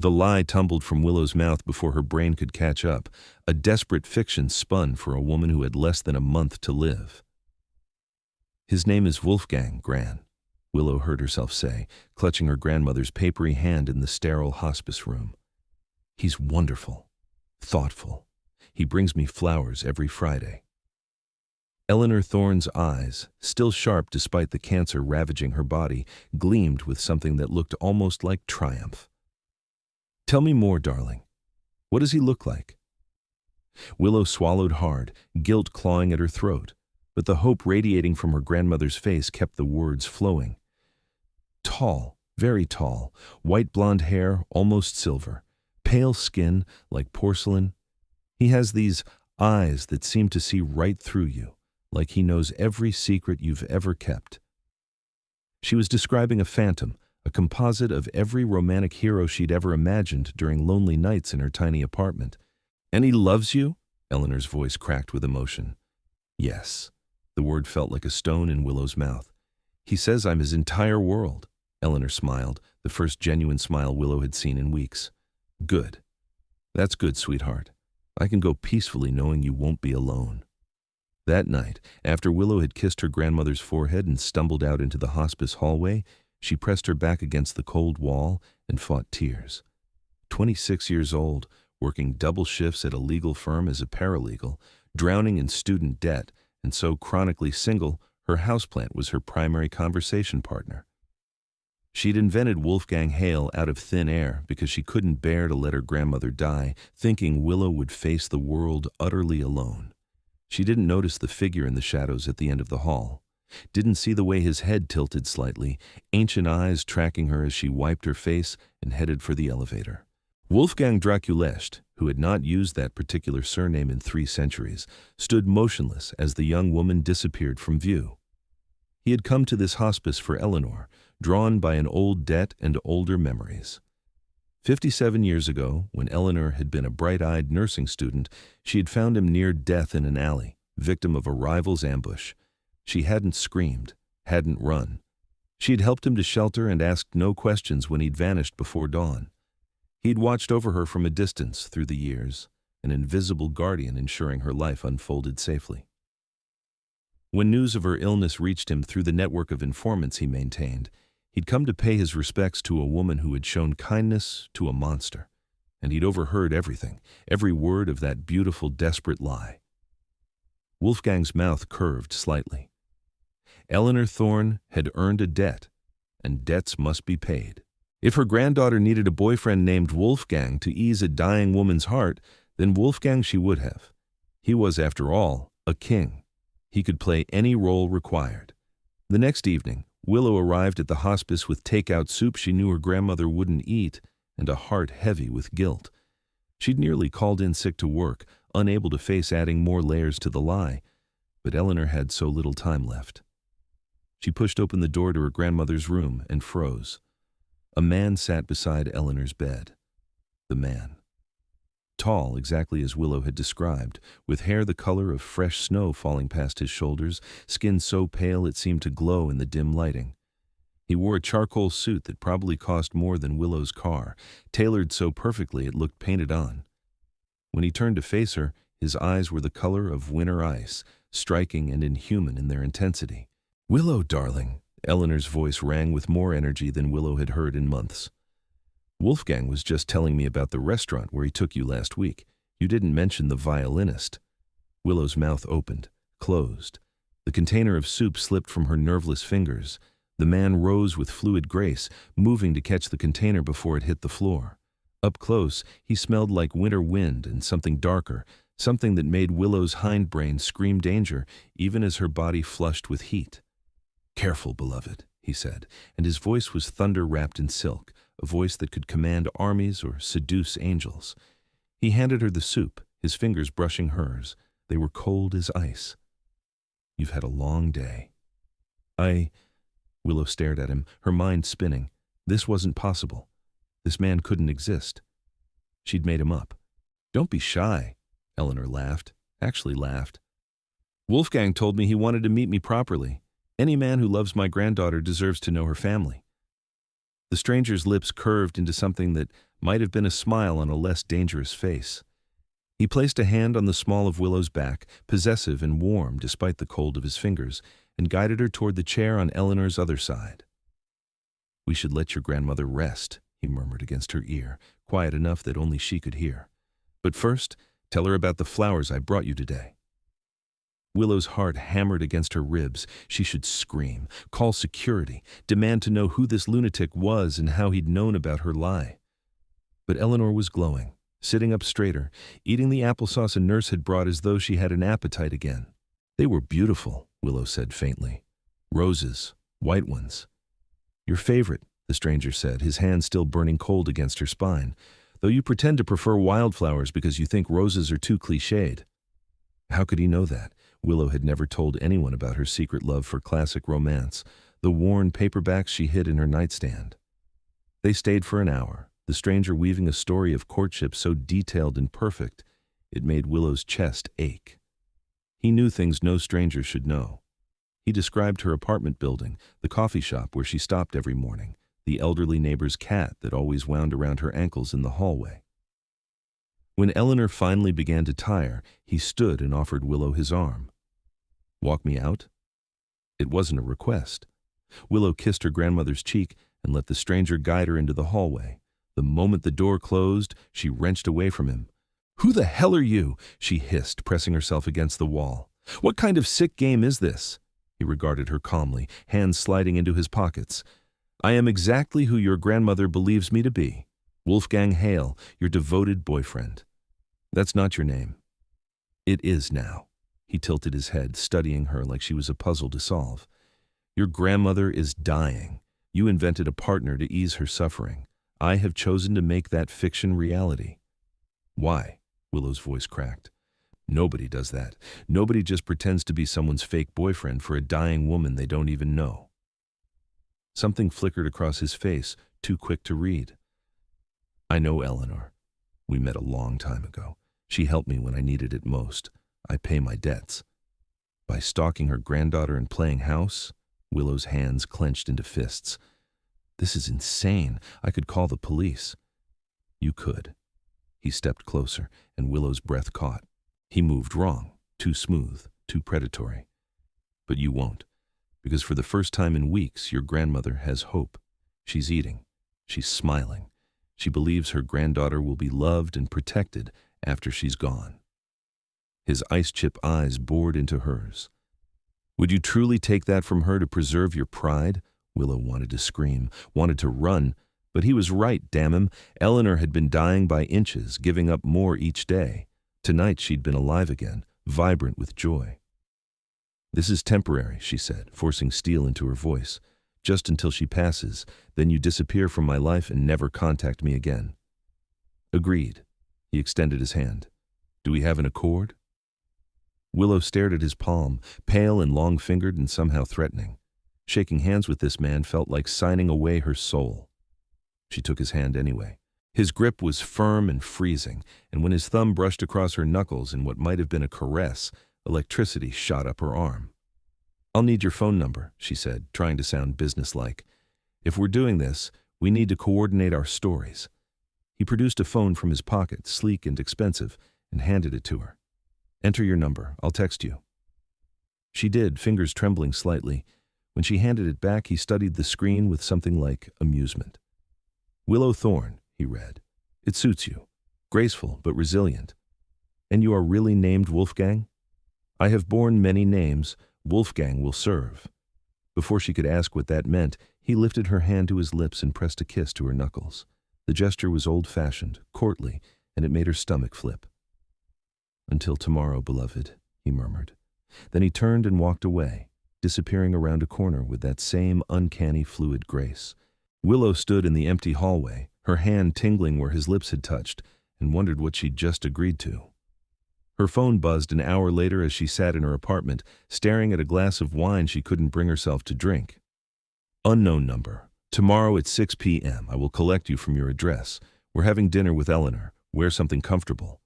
The lie tumbled from Willow's mouth before her brain could catch up, a desperate fiction spun for a woman who had less than a month to live. "His name is Wolfgang, Gran," Willow heard herself say, clutching her grandmother's papery hand in the sterile hospice room. "He's wonderful, thoughtful. He brings me flowers every Friday." Eleanor Thorne's eyes, still sharp despite the cancer ravaging her body, gleamed with something that looked almost like triumph. "Tell me more, darling. What does he look like?" Willow swallowed hard, guilt clawing at her throat, but the hope radiating from her grandmother's face kept the words flowing. "Tall, very tall, white blonde hair, almost silver, pale skin like porcelain. He has these eyes that seem to see right through you, like he knows every secret you've ever kept." She was describing a phantom, a composite of every romantic hero she'd ever imagined during lonely nights in her tiny apartment. "And he loves you?" Eleanor's voice cracked with emotion. "Yes." The word felt like a stone in Willow's mouth. "He says I'm his entire world." Eleanor smiled, the first genuine smile Willow had seen in weeks. "Good. That's good, sweetheart. I can go peacefully knowing you won't be alone." That night, after Willow had kissed her grandmother's forehead and stumbled out into the hospice hallway, she pressed her back against the cold wall and fought tears. 26 years old, working double shifts at a legal firm as a paralegal, drowning in student debt, and so chronically single, her houseplant was her primary conversation partner. She'd invented Wolfgang Hale out of thin air because she couldn't bear to let her grandmother die, thinking Willow would face the world utterly alone. She didn't notice the figure in the shadows at the end of the hall, didn't see the way his head tilted slightly, ancient eyes tracking her as she wiped her face and headed for the elevator. Wolfgang Draculescht, who had not used that particular surname in 3 centuries, stood motionless as the young woman disappeared from view. He had come to this hospice for Eleanor, drawn by an old debt and older memories. 57 years ago, when Eleanor had been a bright-eyed nursing student, she had found him near death in an alley, victim of a rival's ambush. She hadn't screamed, hadn't run. She had helped him to shelter and asked no questions when he'd vanished before dawn. He'd watched over her from a distance through the years, an invisible guardian ensuring her life unfolded safely. When news of her illness reached him through the network of informants he maintained, he'd come to pay his respects to a woman who had shown kindness to a monster, and he'd overheard everything, every word of that beautiful, desperate lie. Wolfgang's mouth curved slightly. Eleanor Thorne had earned a debt, and debts must be paid. If her granddaughter needed a boyfriend named Wolfgang to ease a dying woman's heart, then Wolfgang she would have. He was, after all, a king. He could play any role required. The next evening, Willow arrived at the hospice with takeout soup she knew her grandmother wouldn't eat and a heart heavy with guilt. She'd nearly called in sick to work, unable to face adding more layers to the lie, but Eleanor had so little time left. She pushed open the door to her grandmother's room and froze. A man sat beside Eleanor's bed. The man. Tall, exactly as Willow had described, with hair the color of fresh snow falling past his shoulders, skin so pale it seemed to glow in the dim lighting. He wore a charcoal suit that probably cost more than Willow's car, tailored so perfectly it looked painted on. When he turned to face her, his eyes were the color of winter ice, striking and inhuman in their intensity. "Willow, darling," Eleanor's voice rang with more energy than Willow had heard in months. "Wolfgang was just telling me about the restaurant where he took you last week. You didn't mention the violinist." Willow's mouth opened, closed. The container of soup slipped from her nerveless fingers. The man rose with fluid grace, moving to catch the container before it hit the floor. Up close, he smelled like winter wind and something darker, something that made Willow's hindbrain scream danger, even as her body flushed with heat. "Careful, beloved," he said, and his voice was thunder wrapped in silk, a voice that could command armies or seduce angels. He handed her the soup, his fingers brushing hers. They were cold as ice. "You've had a long day." Willow stared at him, her mind spinning. This wasn't possible. This man couldn't exist. She'd made him up. "Don't be shy," Eleanor laughed, actually laughed. "Wolfgang told me he wanted to meet me properly. Any man who loves my granddaughter deserves to know her family." The stranger's lips curved into something that might have been a smile on a less dangerous face. He placed a hand on the small of Willow's back, possessive and warm despite the cold of his fingers, and guided her toward the chair on Eleanor's other side. "We should let your grandmother rest," he murmured against her ear, quiet enough that only she could hear. "But first, tell her about the flowers I brought you today." Willow's heart hammered against her ribs. She should scream, call security, demand to know who this lunatic was and how he'd known about her lie. But Eleanor was glowing, sitting up straighter, eating the applesauce a nurse had brought as though she had an appetite again. "They were beautiful," Willow said faintly. "Roses, white ones." "Your favorite," the stranger said, his hand still burning cold against her spine, "though you pretend to prefer wildflowers because you think roses are too cliched." How could he know that? Willow had never told anyone about her secret love for classic romance, the worn paperbacks she hid in her nightstand. They stayed for an hour, the stranger weaving a story of courtship so detailed and perfect, it made Willow's chest ache. He knew things no stranger should know. He described her apartment building, the coffee shop where she stopped every morning, the elderly neighbor's cat that always wound around her ankles in the hallway. When Eleanor finally began to tire, he stood and offered Willow his arm. "Walk me out?" It wasn't a request. Willow kissed her grandmother's cheek and let the stranger guide her into the hallway. The moment the door closed, she wrenched away from him. "Who the hell are you?" she hissed, pressing herself against the wall. "What kind of sick game is this?" He regarded her calmly, hands sliding into his pockets. "I am exactly who your grandmother believes me to be. Wolfgang Hale, your devoted boyfriend." "That's not your name." "It is now." He tilted his head, studying her like she was a puzzle to solve. "Your grandmother is dying. You invented a partner to ease her suffering. I have chosen to make that fiction reality." "Why?" Willow's voice cracked. "Nobody does that. Nobody just pretends to be someone's fake boyfriend for a dying woman they don't even know." Something flickered across his face, too quick to read. "I know Eleanor. We met a long time ago. She helped me when I needed it most. I pay my debts." By stalking her granddaughter and playing house? Willow's hands clenched into fists. "This is insane. I could call the police." "You could." He stepped closer, and Willow's breath caught. He moved wrong, too smooth, too predatory. "But you won't, because for the first time in weeks, your grandmother has hope. She's eating. She's smiling. She believes her granddaughter will be loved and protected after she's gone." His ice-chip eyes bored into hers. "Would you truly take that from her to preserve your pride?" Willow wanted to scream, wanted to run, but he was right, damn him. Eleanor had been dying by inches, giving up more each day. Tonight she'd been alive again, vibrant with joy. "This is temporary," she said, forcing steel into her voice. "Just until she passes, then you disappear from my life and never contact me again." "Agreed." He extended his hand. "Do we have an accord?" Willow stared at his palm, pale and long-fingered and somehow threatening. Shaking hands with this man felt like signing away her soul. She took his hand anyway. His grip was firm and freezing, and when his thumb brushed across her knuckles in what might have been a caress, electricity shot up her arm. "I'll need your phone number," she said, trying to sound businesslike. "If we're doing this, we need to coordinate our stories." He produced a phone from his pocket, sleek and expensive, and handed it to her. "Enter your number. I'll text you." She did, fingers trembling slightly. When she handed it back, he studied the screen with something like amusement. "Willow Thorne," he read. "It suits you. Graceful but resilient. And you are really named Wolfgang?" "I have borne many names. Wolfgang will serve." Before she could ask what that meant, he lifted her hand to his lips and pressed a kiss to her knuckles. The gesture was old-fashioned, courtly, and it made her stomach flip. "Until tomorrow, beloved," he murmured. Then he turned and walked away, disappearing around a corner with that same uncanny fluid grace. Willow stood in the empty hallway, her hand tingling where his lips had touched, and wondered what she'd just agreed to. Her phone buzzed an hour later as she sat in her apartment, staring at a glass of wine she couldn't bring herself to drink. "Unknown number. Tomorrow at 6 p.m. I will collect you from your address. We're having dinner with Eleanor. Wear something comfortable."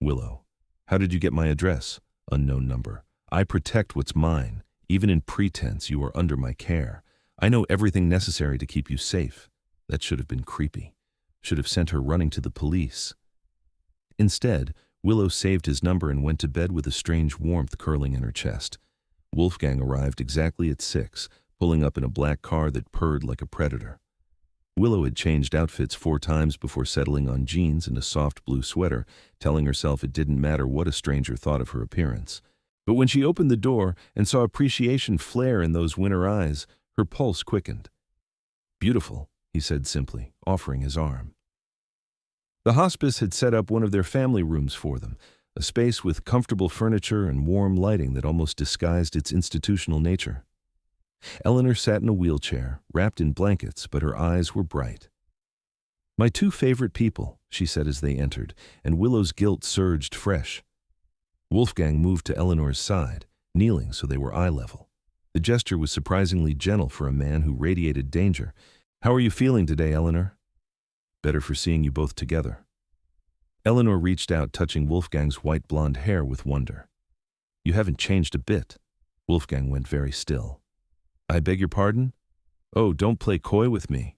"Willow. How did you get my address?" Unknown number. "I protect what's mine. Even in pretense, you are under my care. I know everything necessary to keep you safe." That should have been creepy. Should have sent her running to the police. Instead, Willow saved his number and went to bed with a strange warmth curling in her chest. Wolfgang arrived exactly at 6, pulling up in a black car that purred like a predator. Willow had changed outfits 4 times before settling on jeans and a soft blue sweater, telling herself it didn't matter what a stranger thought of her appearance. But when she opened the door and saw appreciation flare in those winter eyes, her pulse quickened. "Beautiful," he said simply, offering his arm. The hospice had set up one of their family rooms for them, a space with comfortable furniture and warm lighting that almost disguised its institutional nature. Eleanor sat in a wheelchair, wrapped in blankets, but her eyes were bright. "My 2 favorite people," she said as they entered, and Willow's guilt surged fresh. Wolfgang moved to Eleanor's side, kneeling so they were eye level. The gesture was surprisingly gentle for a man who radiated danger. "How are you feeling today, Eleanor?" "Better for seeing you both together." Eleanor reached out, touching Wolfgang's white blonde hair with wonder. "You haven't changed a bit." Wolfgang went very still. "I beg your pardon?" "Oh, don't play coy with me."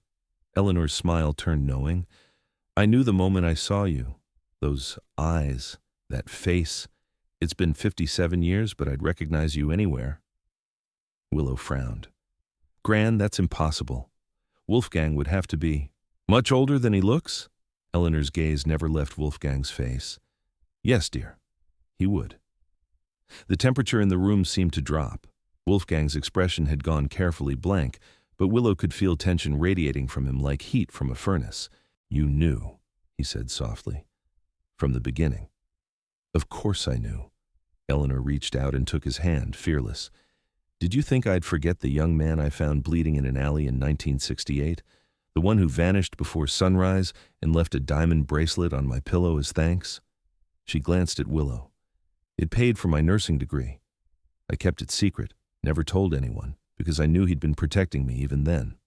Eleanor's smile turned knowing. "I knew the moment I saw you. Those eyes, that face. It's been 57 years, but I'd recognize you anywhere." Willow frowned. "Gran, that's impossible. Wolfgang would have to be much older than he looks?" Eleanor's gaze never left Wolfgang's face. "Yes, dear, he would." The temperature in the room seemed to drop. Wolfgang's expression had gone carefully blank, but Willow could feel tension radiating from him like heat from a furnace. "You knew," he said softly. "From the beginning." "Of course I knew." Eleanor reached out and took his hand, fearless. "Did you think I'd forget the young man I found bleeding in an alley in 1968? The one who vanished before sunrise and left a diamond bracelet on my pillow as thanks?" She glanced at Willow. "It paid for my nursing degree. I kept it secret, never told anyone, because I knew he'd been protecting me even then."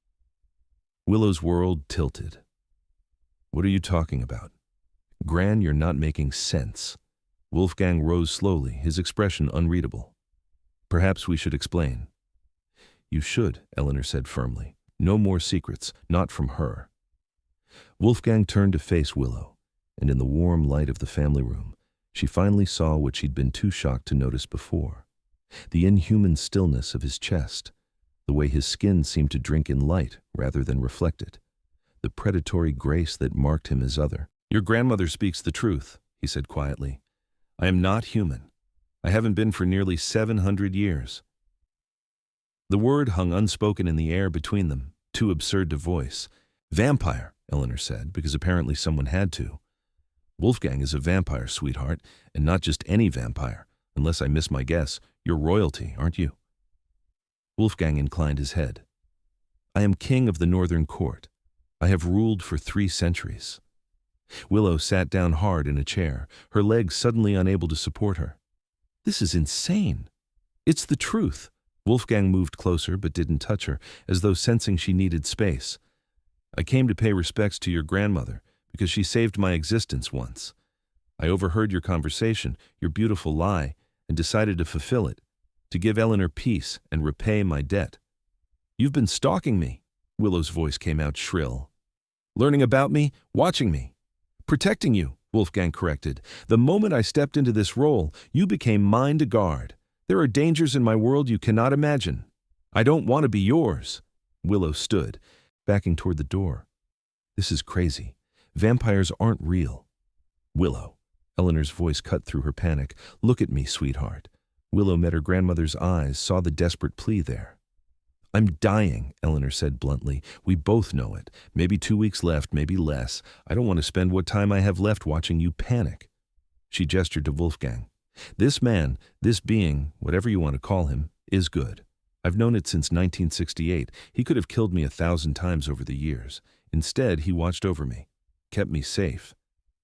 Willow's world tilted. "What are you talking about?" "Gran, you're not making sense." Wolfgang rose slowly, his expression unreadable. "Perhaps we should explain." "You should," Eleanor said firmly. "No more secrets, not from her." Wolfgang turned to face Willow, and in the warm light of the family room, she finally saw what she'd been too shocked to notice before. The inhuman stillness of his chest, the way his skin seemed to drink in light rather than reflect it, the predatory grace that marked him as other. "Your grandmother speaks the truth," he said quietly. "I am not human. I haven't been for nearly 700 years. The word hung unspoken in the air between them, too absurd to voice. "Vampire," Eleanor said, because apparently someone had to. "Wolfgang is a vampire, sweetheart, and not just any vampire. Unless I miss my guess, you're royalty, aren't you?" Wolfgang inclined his head. "I am king of the Northern Court. I have ruled for 3 centuries. Willow sat down hard in a chair, her legs suddenly unable to support her. "This is insane." "It's the truth." Wolfgang moved closer but didn't touch her, as though sensing she needed space. "I came to pay respects to your grandmother, because she saved my existence once. I overheard your conversation, your beautiful lie, and decided to fulfill it, to give Eleanor peace and repay my debt." "You've been stalking me." Willow's voice came out shrill. "Learning about me, watching me. Protecting you," Wolfgang corrected. "The moment I stepped into this role, you became mine to guard. There are dangers in my world you cannot imagine. I don't want to be yours." Willow stood, backing toward the door. "This is crazy. Vampires aren't real." "Willow," Eleanor's voice cut through her panic. "Look at me, sweetheart." Willow met her grandmother's eyes, saw the desperate plea there. "I'm dying," Eleanor said bluntly. "We both know it. Maybe 2 weeks left, maybe less. I don't want to spend what time I have left watching you panic." She gestured to Wolfgang. "This man, this being, whatever you want to call him, is good. I've known it since 1968. He could have killed me 1,000 times over the years. Instead, he watched over me, kept me safe.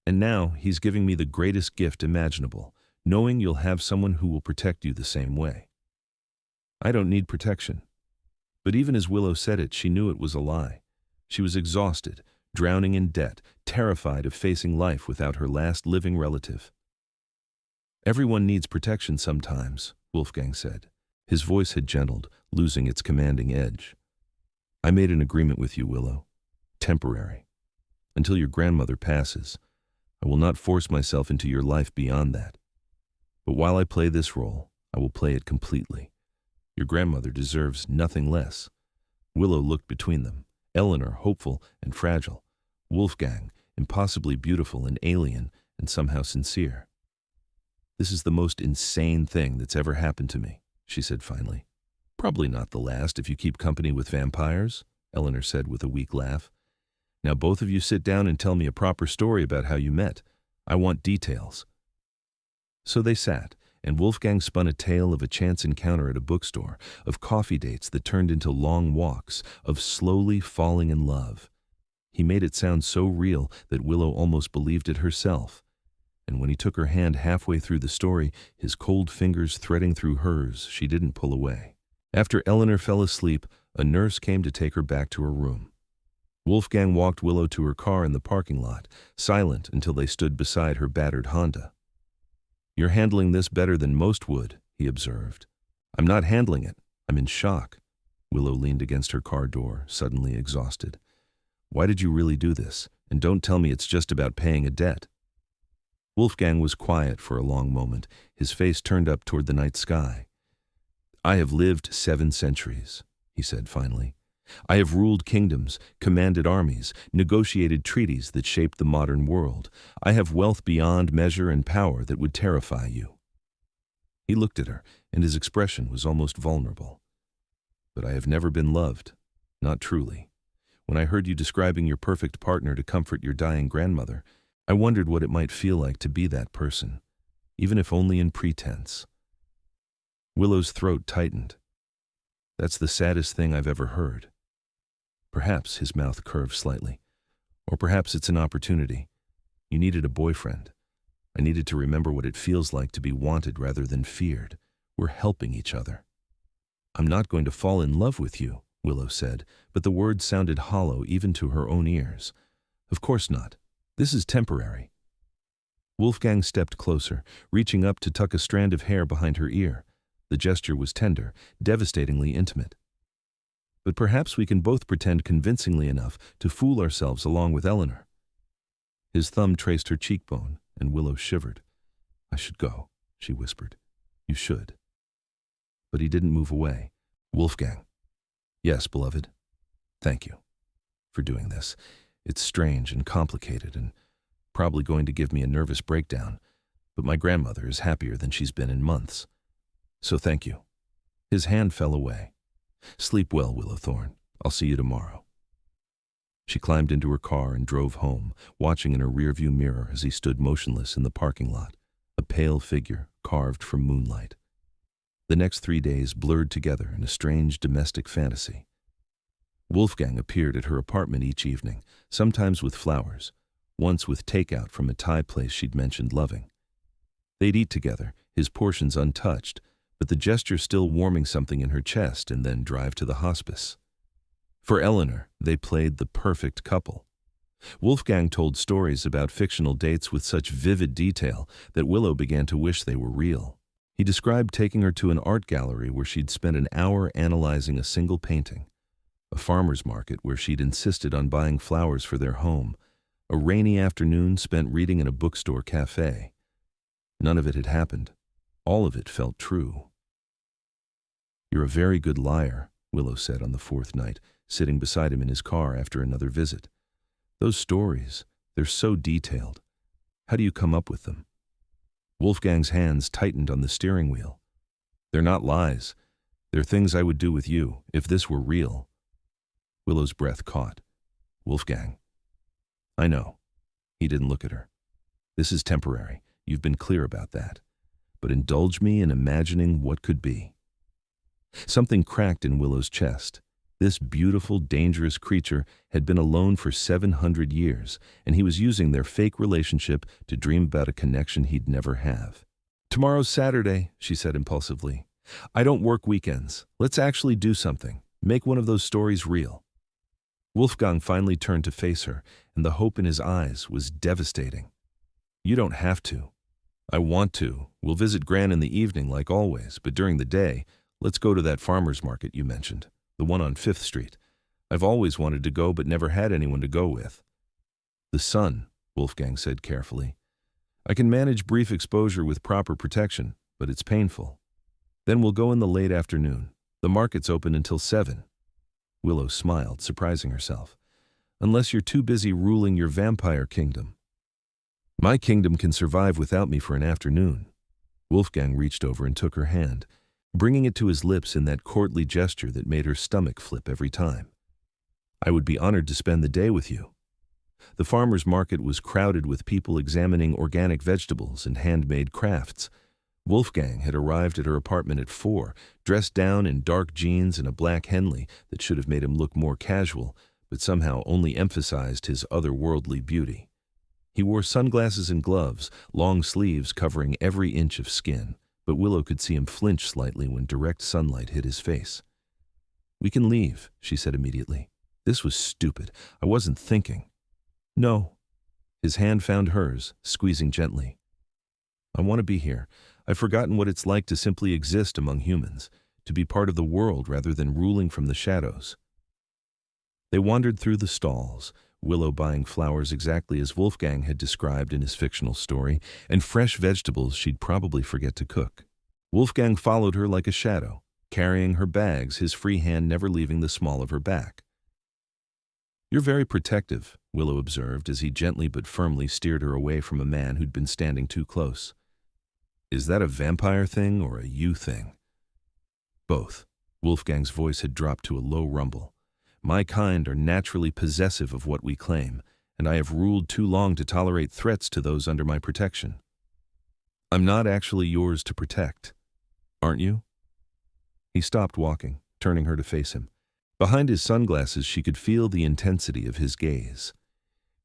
And now he's giving me the greatest gift imaginable, knowing you'll have someone who will protect you the same way. I don't need protection." But even as Willow said it, she knew it was a lie. She was exhausted, drowning in debt, terrified of facing life without her last living relative. "Everyone needs protection sometimes," Wolfgang said. His voice had gentled, losing its commanding edge. "I made an agreement with you, Willow. temporary. Until your grandmother passes, I will not force myself into your life beyond that. But while I play this role, I will play it completely. Your grandmother deserves nothing less." Willow looked between them, Eleanor hopeful and fragile, Wolfgang impossibly beautiful and alien and somehow sincere. "This is the most insane thing that's ever happened to me," she said finally. "Probably not the last if you keep company with vampires," Eleanor said with a weak laugh. "Now both of you sit down and tell me a proper story about how you met. I want details." So they sat, and Wolfgang spun a tale of a chance encounter at a bookstore, of coffee dates that turned into long walks, of slowly falling in love. He made it sound so real that Willow almost believed it herself. And when he took her hand halfway through the story, his cold fingers threading through hers, she didn't pull away. After Eleanor fell asleep, a nurse came to take her back to her room. Wolfgang walked Willow to her car in the parking lot, silent until they stood beside her battered Honda. "You're handling this better than most would," he observed. "I'm not handling it. I'm in shock." Willow leaned against her car door, suddenly exhausted. "Why did you really do this? And don't tell me it's just about paying a debt." Wolfgang was quiet for a long moment, his face turned up toward the night sky. "I have lived 7 centuries, he said finally. "I have ruled kingdoms, commanded armies, negotiated treaties that shaped the modern world. I have wealth beyond measure and power that would terrify you." He looked at her, and his expression was almost vulnerable. "But I have never been loved, not truly. When I heard you describing your perfect partner to comfort your dying grandmother, I wondered what it might feel like to be that person, even if only in pretense." Willow's throat tightened. "That's the saddest thing I've ever heard." Perhaps his mouth curved slightly. "Or perhaps it's an opportunity. You needed a boyfriend. I needed to remember what it feels like to be wanted rather than feared. We're helping each other." "I'm not going to fall in love with you," Willow said, but the words sounded hollow even to her own ears. "Of course not. This is temporary." Wolfgang stepped closer, reaching up to tuck a strand of hair behind her ear. The gesture was tender, devastatingly intimate. "But perhaps we can both pretend convincingly enough to fool ourselves along with Eleanor." His thumb traced her cheekbone, and Willow shivered. "I should go," she whispered. "You should." But he didn't move away. "Wolfgang." "Yes, beloved. Thank you for doing this. It's strange and complicated and probably going to give me a nervous breakdown, but my grandmother is happier than she's been in months. So thank you." His hand fell away. "Sleep well, Willowthorn. I'll see you tomorrow." She climbed into her car and drove home, watching in her rearview mirror as he stood motionless in the parking lot, a pale figure carved from moonlight. The next 3 days blurred together in a strange domestic fantasy. Wolfgang appeared at her apartment each evening, sometimes with flowers, once with takeout from a Thai place she'd mentioned loving. They'd eat together, his portions untouched, but the gesture still warming something in her chest, and then drive to the hospice. For Eleanor, they played the perfect couple. Wolfgang told stories about fictional dates with such vivid detail that Willow began to wish they were real. He described taking her to an art gallery where she'd spent an hour analyzing a single painting, a farmer's market where she'd insisted on buying flowers for their home, a rainy afternoon spent reading in a bookstore cafe. None of it had happened. All of it felt true. "You're a very good liar," Willow said on the 4th night, sitting beside him in his car after another visit. "Those stories, they're so detailed. How do you come up with them?" Wolfgang's hands tightened on the steering wheel. "They're not lies. They're things I would do with you, if this were real." Willow's breath caught. "Wolfgang." "I know." He didn't look at her. "This is temporary. You've been clear about that. But indulge me in imagining what could be." Something cracked in Willow's chest. This beautiful, dangerous creature had been alone for 700 years, and he was using their fake relationship to dream about a connection he'd never have. "Tomorrow's Saturday," she said impulsively. "I don't work weekends. Let's actually do something. Make one of those stories real." Wolfgang finally turned to face her, and the hope in his eyes was devastating. "You don't have to. I want to. We'll visit Gran in the evening like always, but during the day, let's go to that farmer's market you mentioned, the one on 5th Street. I've always wanted to go but never had anyone to go with. The sun, Wolfgang said carefully. I can manage brief exposure with proper protection, but it's painful. Then we'll go in the late afternoon. The market's open until 7. Willow smiled, surprising herself. Unless you're too busy ruling your vampire kingdom. My kingdom can survive without me for an afternoon. Wolfgang reached over and took her hand, bringing it to his lips in that courtly gesture that made her stomach flip every time. I would be honored to spend the day with you. The farmer's market was crowded with people examining organic vegetables and handmade crafts. Wolfgang had arrived at her apartment at 4, dressed down in dark jeans and a black Henley that should have made him look more casual, but somehow only emphasized his otherworldly beauty. He wore sunglasses and gloves, long sleeves covering every inch of skin, but Willow could see him flinch slightly when direct sunlight hit his face. We can leave, she said immediately. This was stupid. I wasn't thinking. No. His hand found hers, squeezing gently. I want to be here. I've forgotten what it's like to simply exist among humans, to be part of the world rather than ruling from the shadows. They wandered through the stalls, Willow buying flowers exactly as Wolfgang had described in his fictional story, and fresh vegetables she'd probably forget to cook. Wolfgang followed her like a shadow, carrying her bags, his free hand never leaving the small of her back. You're very protective, Willow observed as he gently but firmly steered her away from a man who'd been standing too close. Is that a vampire thing or a you thing? Both. Wolfgang's voice had dropped to a low rumble. My kind are naturally possessive of what we claim, and I have ruled too long to tolerate threats to those under my protection. I'm not actually yours to protect. Aren't you? He stopped walking, turning her to face him. Behind his sunglasses she could feel the intensity of his gaze.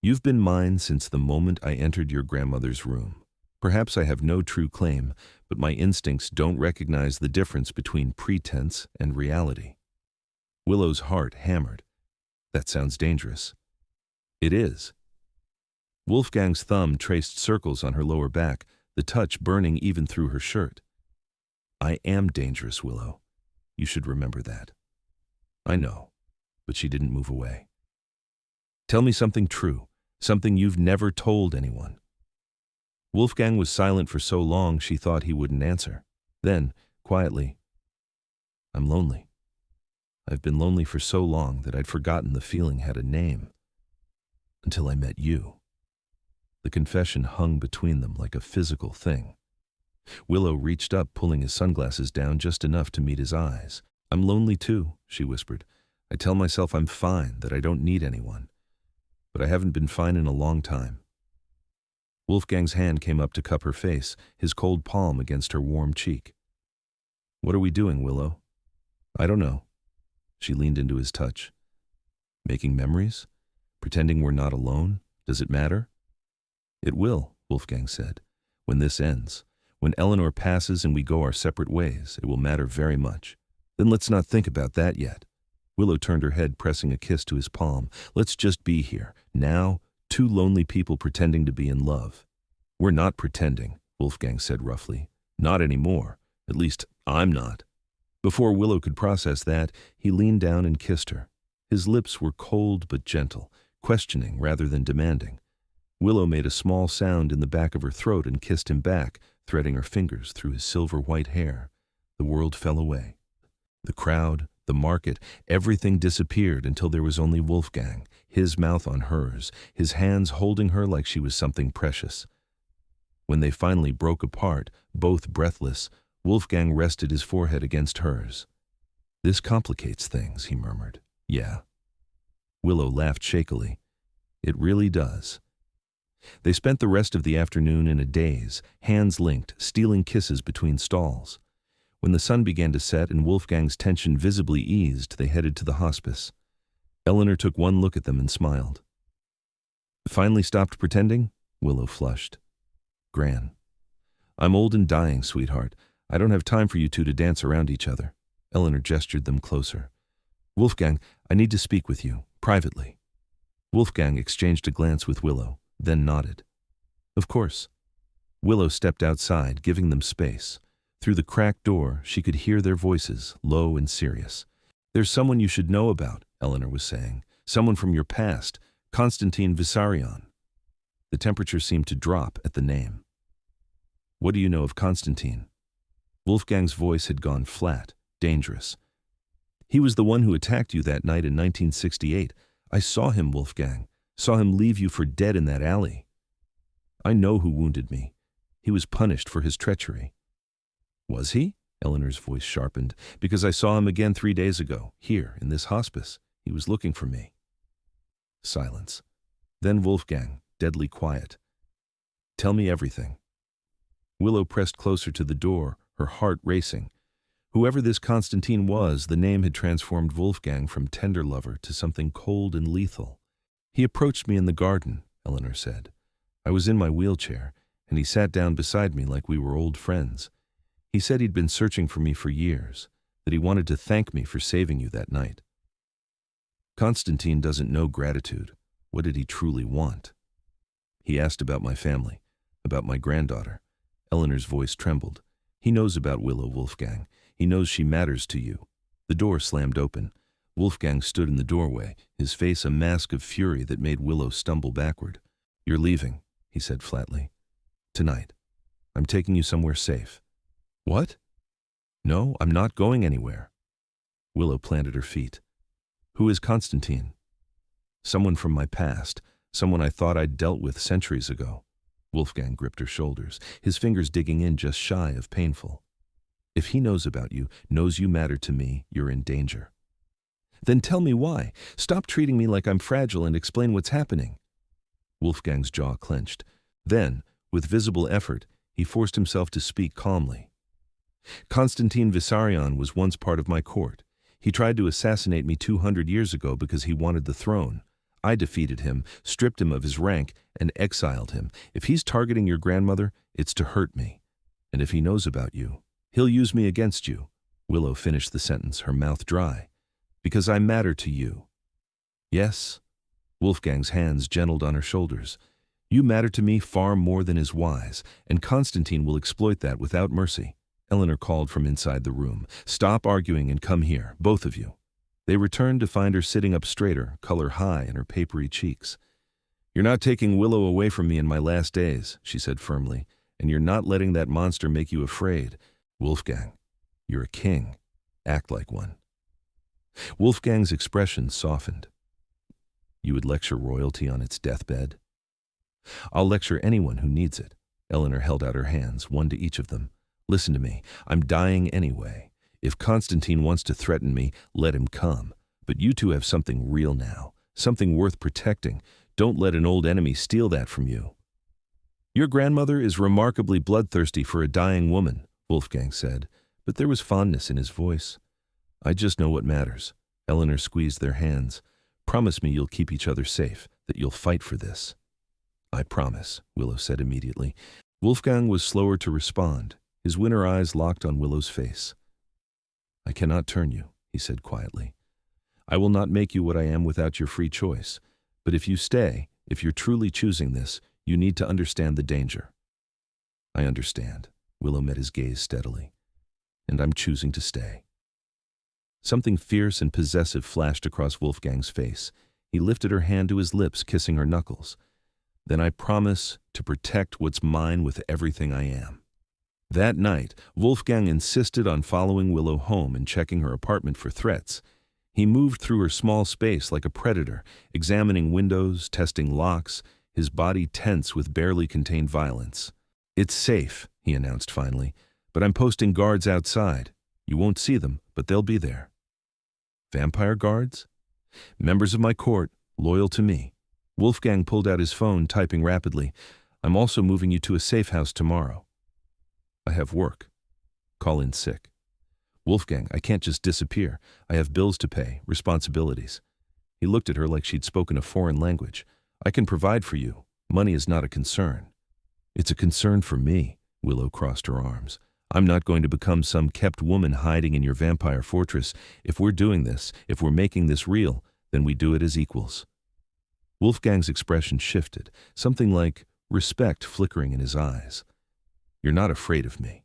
You've been mine since the moment I entered your grandmother's room. Perhaps I have no true claim, but my instincts don't recognize the difference between pretense and reality. Willow's heart hammered. That sounds dangerous. It is. Wolfgang's thumb traced circles on her lower back, the touch burning even through her shirt. I am dangerous, Willow. You should remember that. I know, but she didn't move away. Tell me something true, something you've never told anyone. Wolfgang was silent for so long she thought he wouldn't answer. Then, quietly, I'm lonely. I've been lonely for so long that I'd forgotten the feeling had a name. Until I met you. The confession hung between them like a physical thing. Willow reached up, pulling his sunglasses down just enough to meet his eyes. I'm lonely too, she whispered. I tell myself I'm fine, that I don't need anyone. But I haven't been fine in a long time. Wolfgang's hand came up to cup her face, his cold palm against her warm cheek. What are we doing, Willow? I don't know. She leaned into his touch. Making memories? Pretending we're not alone? Does it matter? It will, Wolfgang said. When this ends, when Eleanor passes and we go our separate ways, it will matter very much. Then let's not think about that yet. Willow turned her head, pressing a kiss to his palm. Let's just be here, now, two lonely people pretending to be in love. We're not pretending, Wolfgang said roughly. Not anymore. At least, I'm not. Before Willow could process that, he leaned down and kissed her. His lips were cold but gentle, questioning rather than demanding. Willow made a small sound in the back of her throat and kissed him back, threading her fingers through his silver-white hair. The world fell away. The crowd, the market, everything disappeared until there was only Wolfgang, his mouth on hers, his hands holding her like she was something precious. When they finally broke apart, both breathless, Wolfgang rested his forehead against hers. This complicates things, he murmured. Yeah. Willow laughed shakily. It really does. They spent the rest of the afternoon in a daze, hands linked, stealing kisses between stalls. When the sun began to set and Wolfgang's tension visibly eased, they headed to the hospice. Eleanor took one look at them and smiled. Finally stopped pretending? Willow flushed. Gran. I'm old and dying, sweetheart. I don't have time for you two to dance around each other. Eleanor gestured them closer. Wolfgang, I need to speak with you, privately. Wolfgang exchanged a glance with Willow, then nodded. Of course. Willow stepped outside, giving them space. Through the cracked door, she could hear their voices, low and serious. There's someone you should know about, Eleanor was saying. Someone from your past, Konstantin Vissarion. The temperature seemed to drop at the name. What do you know of Konstantin? Wolfgang's voice had gone flat, dangerous. He was the one who attacked you that night in 1968. I saw him, Wolfgang. Saw him leave you for dead in that alley. I know who wounded me. He was punished for his treachery. Was he? Eleanor's voice sharpened. Because I saw him again 3 days ago, here, in this hospice. He was looking for me. Silence. Then Wolfgang, deadly quiet. Tell me everything. Willow pressed closer to the door, her heart racing. Whoever this Konstantin was, the name had transformed Wolfgang from tender lover to something cold and lethal. He approached me in the garden, Eleanor said. I was in my wheelchair, and he sat down beside me like we were old friends. He said he'd been searching for me for years, that he wanted to thank me for saving you that night. Konstantin doesn't know gratitude. What did he truly want? He asked about my family, about my granddaughter. Eleanor's voice trembled. He knows about Willow, Wolfgang. He knows she matters to you. The door slammed open. Wolfgang stood in the doorway, his face a mask of fury that made Willow stumble backward. You're leaving, he said flatly. Tonight. I'm taking you somewhere safe. What? No, I'm not going anywhere. Willow planted her feet. Who is Konstantin? Someone from my past, someone I thought I'd dealt with centuries ago. Wolfgang gripped her shoulders, his fingers digging in just shy of painful. If he knows about you, knows you matter to me, you're in danger. Then tell me why. Stop treating me like I'm fragile and explain what's happening. Wolfgang's jaw clenched. Then, with visible effort, he forced himself to speak calmly. Konstantin Vissarion was once part of my court. He tried to assassinate me 200 years ago because he wanted the throne. I defeated him, stripped him of his rank, and exiled him. If he's targeting your grandmother, it's to hurt me. And if he knows about you, he'll use me against you. Willow finished the sentence, her mouth dry. Because I matter to you. Yes? Wolfgang's hands gentled on her shoulders. You matter to me far more than is wise, and Konstantin will exploit that without mercy. Eleanor called from inside the room. Stop arguing and come here, both of you. They returned to find her sitting up straighter, color high in her papery cheeks. You're not taking Willow away from me in my last days, she said firmly, and you're not letting that monster make you afraid. Wolfgang, you're a king. Act like one. Wolfgang's expression softened. You would lecture royalty on its deathbed? I'll lecture anyone who needs it. Eleanor held out her hands, one to each of them. Listen to me. I'm dying anyway. If Konstantin wants to threaten me, let him come. But you two have something real now, something worth protecting. Don't let an old enemy steal that from you. Your grandmother is remarkably bloodthirsty for a dying woman, Wolfgang said, but there was fondness in his voice. I just know what matters. Eleanor squeezed their hands. Promise me you'll keep each other safe, that you'll fight for this. I promise, Willow said immediately. Wolfgang was slower to respond, his winter eyes locked on Willow's face. I cannot turn you, he said quietly. I will not make you what I am without your free choice. But if you stay, if you're truly choosing this, you need to understand the danger. I understand. Willow met his gaze steadily. And I'm choosing to stay. Something fierce and possessive flashed across Wolfgang's face. He lifted her hand to his lips, kissing her knuckles. Then I promise to protect what's mine with everything I am. That night, Wolfgang insisted on following Willow home and checking her apartment for threats. He moved through her small space like a predator, examining windows, testing locks, his body tense with barely contained violence. It's safe, he announced finally, but I'm posting guards outside. You won't see them, but they'll be there. Vampire guards? Members of my court, loyal to me. Wolfgang pulled out his phone, typing rapidly. I'm also moving you to a safe house tomorrow. I have work. Call in sick. Wolfgang, I can't just disappear. I have bills to pay, responsibilities. He looked at her like she'd spoken a foreign language. I can provide for you. Money is not a concern. It's a concern for me. Willow crossed her arms. I'm not going to become some kept woman hiding in your vampire fortress. If we're doing this, if we're making this real, then we do it as equals. Wolfgang's expression shifted, something like respect flickering in his eyes. You're not afraid of me.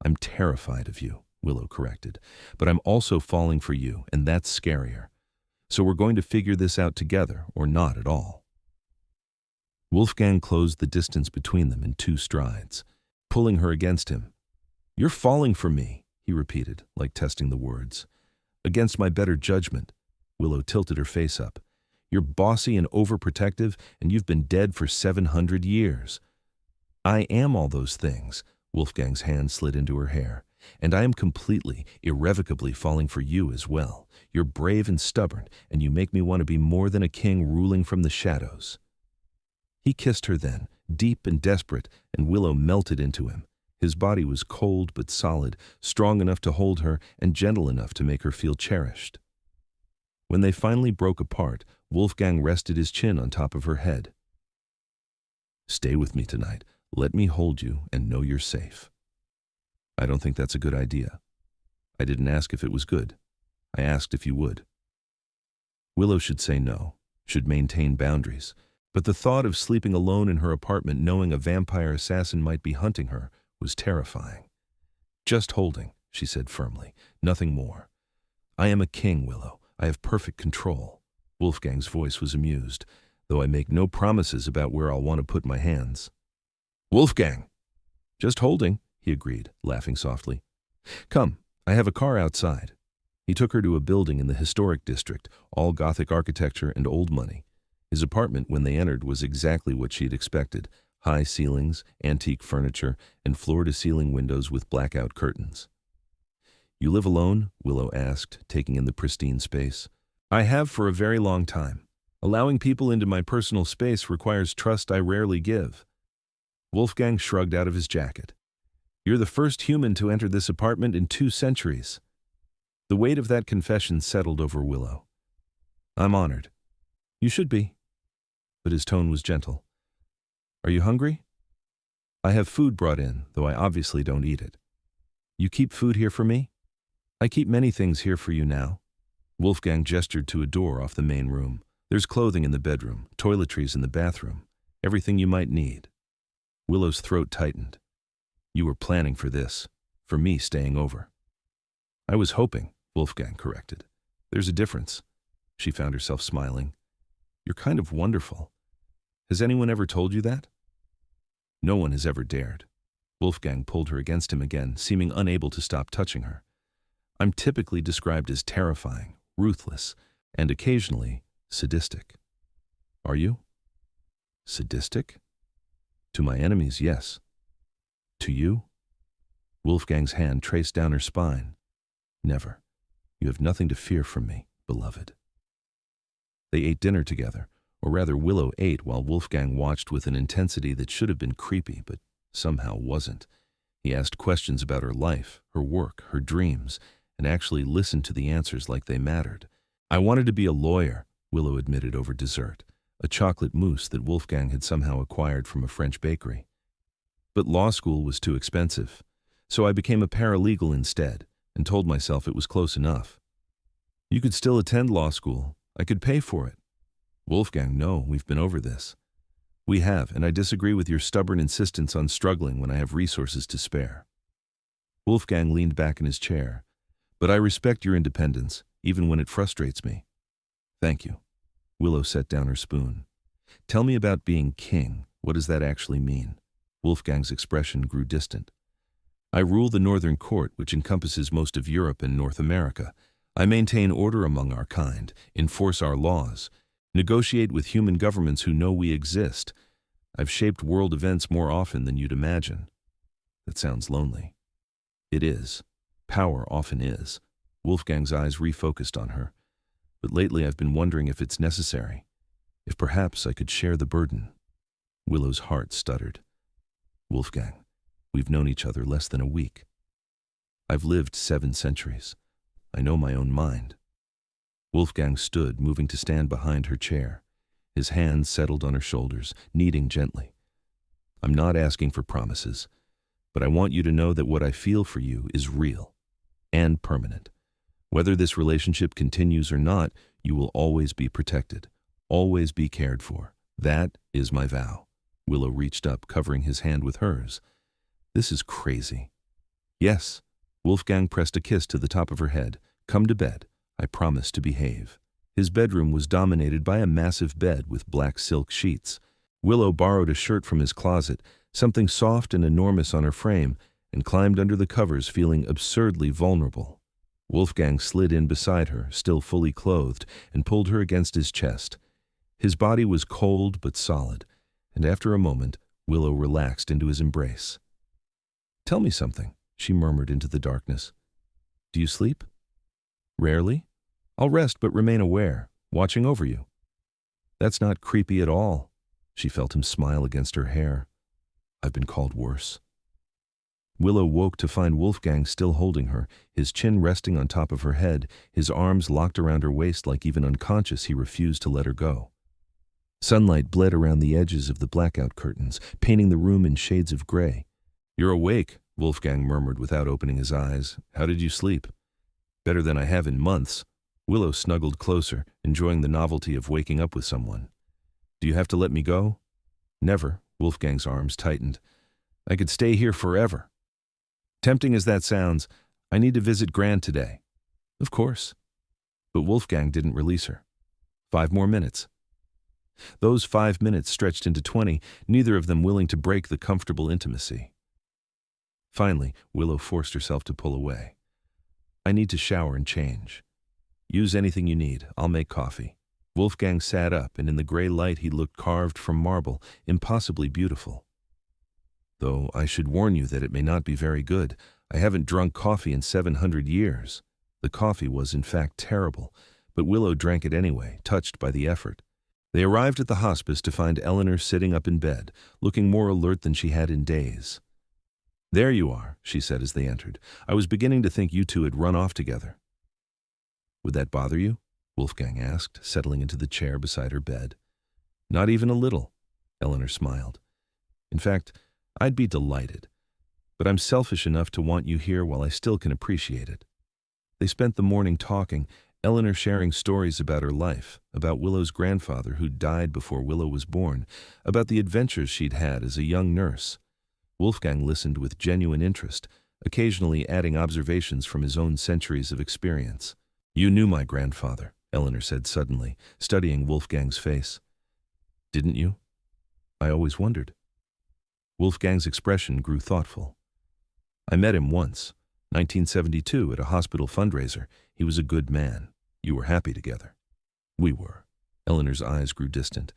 I'm terrified of you, Willow corrected, but I'm also falling for you, and that's scarier. So we're going to figure this out together, or not at all. Wolfgang closed the distance between them in 2 strides, pulling her against him. "You're falling for me," he repeated, like testing the words. "Against my better judgment." Willow tilted her face up. "You're bossy and overprotective, and you've been dead for 700 years. I am all those things." Wolfgang's hand slid into her hair. "And I am completely, irrevocably falling for you as well. You're brave and stubborn, and you make me want to be more than a king ruling from the shadows." He kissed her then, deep and desperate, and Willow melted into him. His body was cold but solid, strong enough to hold her and gentle enough to make her feel cherished. When they finally broke apart, Wolfgang rested his chin on top of her head. "Stay with me tonight. Let me hold you and know you're safe." "I don't think that's a good idea." "I didn't ask if it was good. I asked if you would." Willow should say no, should maintain boundaries, but the thought of sleeping alone in her apartment knowing a vampire assassin might be hunting her was terrifying. "Just holding," she said firmly, "nothing more. I am a king, Willow. I have perfect control." Wolfgang's voice was amused, "though I make no promises about where I'll want to put my hands." "Wolfgang!" "Just holding," he agreed, laughing softly. "Come, I have a car outside." He took her to a building in the historic district, all Gothic architecture and old money. His apartment, when they entered, was exactly what she had expected: high ceilings, antique furniture, and floor-to-ceiling windows with blackout curtains. "You live alone?" Willow asked, taking in the pristine space. "I have for a very long time. Allowing people into my personal space requires trust I rarely give." Wolfgang shrugged out of his jacket. "You're the first human to enter this apartment in 2 centuries. The weight of that confession settled over Willow. "I'm honored." "You should be." But his tone was gentle. "Are you hungry?" "I have food brought in, though I obviously don't eat it." "You keep food here for me?" "I keep many things here for you now." Wolfgang gestured to a door off the main room. "There's clothing in the bedroom, toiletries in the bathroom, everything you might need." Willow's throat tightened. "You were planning for this, for me staying over." "I was hoping," Wolfgang corrected. "There's a difference." She found herself smiling. "You're kind of wonderful. Has anyone ever told you that?" "No one has ever dared." Wolfgang pulled her against him again, seeming unable to stop touching her. "I'm typically described as terrifying, ruthless, and occasionally sadistic." "Are you?" "Sadistic?" "To my enemies, yes." "To you?" Wolfgang's hand traced down her spine. "Never. You have nothing to fear from me, beloved." They ate dinner together, or rather Willow ate while Wolfgang watched with an intensity that should have been creepy, but somehow wasn't. He asked questions about her life, her work, her dreams, and actually listened to the answers like they mattered. "I wanted to be a lawyer," Willow admitted over dessert, a chocolate mousse that Wolfgang had somehow acquired from a French bakery. "But law school was too expensive, so I became a paralegal instead, and told myself it was close enough." "You could still attend law school. I could pay for it." "Wolfgang, no, we've been over this." "We have, and I disagree with your stubborn insistence on struggling when I have resources to spare." Wolfgang leaned back in his chair. "But I respect your independence, even when it frustrates me." "Thank you." Willow set down her spoon. "Tell me about being king. What does that actually mean?" Wolfgang's expression grew distant. "I rule the Northern Court, which encompasses most of Europe and North America. I maintain order among our kind, enforce our laws, negotiate with human governments who know we exist. I've shaped world events more often than you'd imagine." "That sounds lonely." "It is. Power often is." Wolfgang's eyes refocused on her. "But lately I've been wondering if it's necessary. If perhaps I could share the burden." Willow's heart stuttered. "Wolfgang, we've known each other less than a week. I've lived 7 centuries. I know my own mind." Wolfgang stood, moving to stand behind her chair. His hands settled on her shoulders, kneading gently. "I'm not asking for promises, but I want you to know that what I feel for you is real and permanent. Whether this relationship continues or not, you will always be protected, always be cared for. That is my vow." Willow reached up, covering his hand with hers. "This is crazy." "Yes." Wolfgang pressed a kiss to the top of her head. "Come to bed. I promise to behave." His bedroom was dominated by a massive bed with black silk sheets. Willow borrowed a shirt from his closet, something soft and enormous on her frame, and climbed under the covers feeling absurdly vulnerable. Wolfgang slid in beside her, still fully clothed, and pulled her against his chest. His body was cold but solid, and after a moment, Willow relaxed into his embrace. "Tell me something," she murmured into the darkness. "Do you sleep?" "Rarely. I'll rest but remain aware, watching over you." "That's not creepy at all." She felt him smile against her hair. "I've been called worse." Willow woke to find Wolfgang still holding her, his chin resting on top of her head, his arms locked around her waist like even unconscious he refused to let her go. Sunlight bled around the edges of the blackout curtains, painting the room in shades of gray. "You're awake," Wolfgang murmured without opening his eyes. "How did you sleep?" "Better than I have in months." Willow snuggled closer, enjoying the novelty of waking up with someone. "Do you have to let me go?" "Never." Wolfgang's arms tightened. "I could stay here forever." "Tempting as that sounds, I need to visit Gran today." "Of course." But Wolfgang didn't release her. 5 more minutes. Those 5 minutes stretched into 20, neither of them willing to break the comfortable intimacy. Finally, Willow forced herself to pull away. "I need to shower and change." "Use anything you need. I'll make coffee." Wolfgang sat up, and in the gray light he looked carved from marble, impossibly beautiful. "Though I should warn you that it may not be very good. I haven't drunk coffee in 700 years. The coffee was in fact terrible, but Willow drank it anyway, touched by the effort. They arrived at the hospice to find Eleanor sitting up in bed, looking more alert than she had in days. "There you are," she said as they entered. "I was beginning to think you two had run off together." "Would that bother you?" Wolfgang asked, settling into the chair beside her bed. "Not even a little," Eleanor smiled. "In fact, I'd be delighted. But I'm selfish enough to want you here while I still can appreciate it." They spent the morning talking, Eleanor sharing stories about her life, about Willow's grandfather who died before Willow was born, about the adventures she'd had as a young nurse. Wolfgang listened with genuine interest, occasionally adding observations from his own centuries of experience. "You knew my grandfather," Eleanor said suddenly, studying Wolfgang's face. "Didn't you?" "I always wondered." Wolfgang's expression grew thoughtful. "I met him once, 1972, at a hospital fundraiser. He was a good man. You were happy together." "We were." Eleanor's eyes grew distant.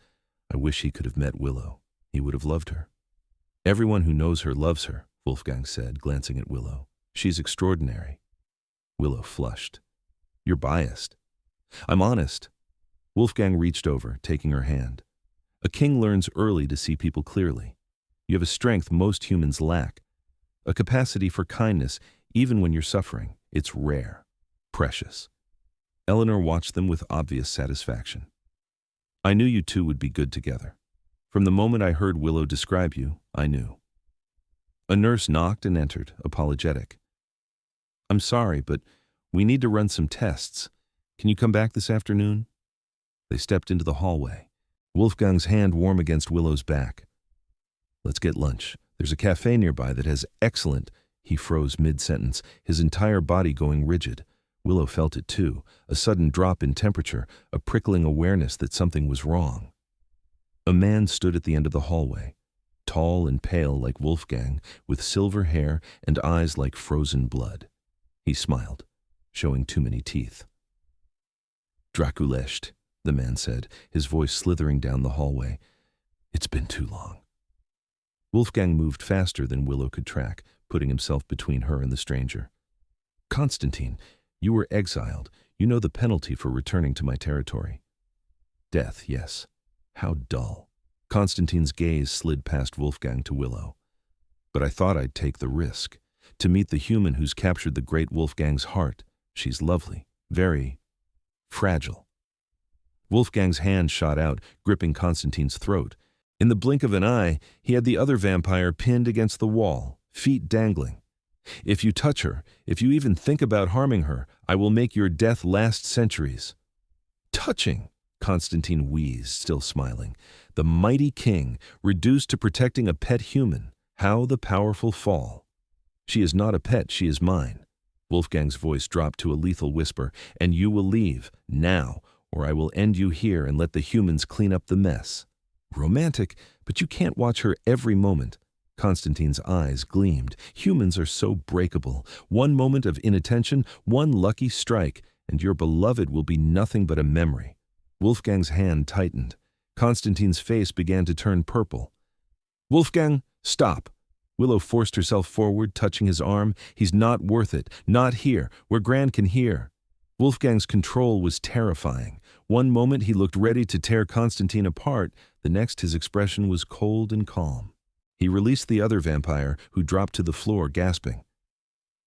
"I wish he could have met Willow. He would have loved her." "Everyone who knows her loves her," Wolfgang said, glancing at Willow. "She's extraordinary." Willow flushed. "You're biased." "I'm honest." Wolfgang reached over, taking her hand. "A king learns early to see people clearly. You have a strength most humans lack. A capacity for kindness, even when you're suffering. It's rare. Precious." Eleanor watched them with obvious satisfaction. "I knew you two would be good together. From the moment I heard Willow describe you, I knew." A nurse knocked and entered, apologetic. "I'm sorry, but we need to run some tests. Can you come back this afternoon?" They stepped into the hallway, Wolfgang's hand warm against Willow's back. "Let's get lunch. There's a cafe nearby that has excellent—" He froze mid-sentence, his entire body going rigid. Willow felt it too, a sudden drop in temperature, a prickling awareness that something was wrong. A man stood at the end of the hallway, tall and pale like Wolfgang, with silver hair and eyes like frozen blood. He smiled, showing too many teeth. "Draculecht," the man said, his voice slithering down the hallway. "It's been too long." Wolfgang moved faster than Willow could track, putting himself between her and the stranger. "Constantine, you were exiled. You know the penalty for returning to my territory." "Death, yes. How dull." Constantine's gaze slid past Wolfgang to Willow. "But I thought I'd take the risk. To meet the human who's captured the great Wolfgang's heart. She's lovely. Very fragile." Wolfgang's hand shot out, gripping Constantine's throat. In the blink of an eye, he had the other vampire pinned against the wall, feet dangling. "If you touch her, if you even think about harming her, I will make your death last centuries." "Touching!" Constantine wheezed, still smiling. "The mighty king, reduced to protecting a pet human. How the powerful fall." "She is not a pet, she is mine." Wolfgang's voice dropped to a lethal whisper. "And you will leave, now, or I will end you here and let the humans clean up the mess." "Romantic, but you can't watch her every moment." Constantine's eyes gleamed. "Humans are so breakable. One moment of inattention, one lucky strike, and your beloved will be nothing but a memory." Wolfgang's hand tightened. Constantine's face began to turn purple. "Wolfgang, stop!" Willow forced herself forward, touching his arm. "He's not worth it. Not here, where Gran can hear." Wolfgang's control was terrifying. One moment he looked ready to tear Constantine apart, the next his expression was cold and calm. He released the other vampire, who dropped to the floor, gasping.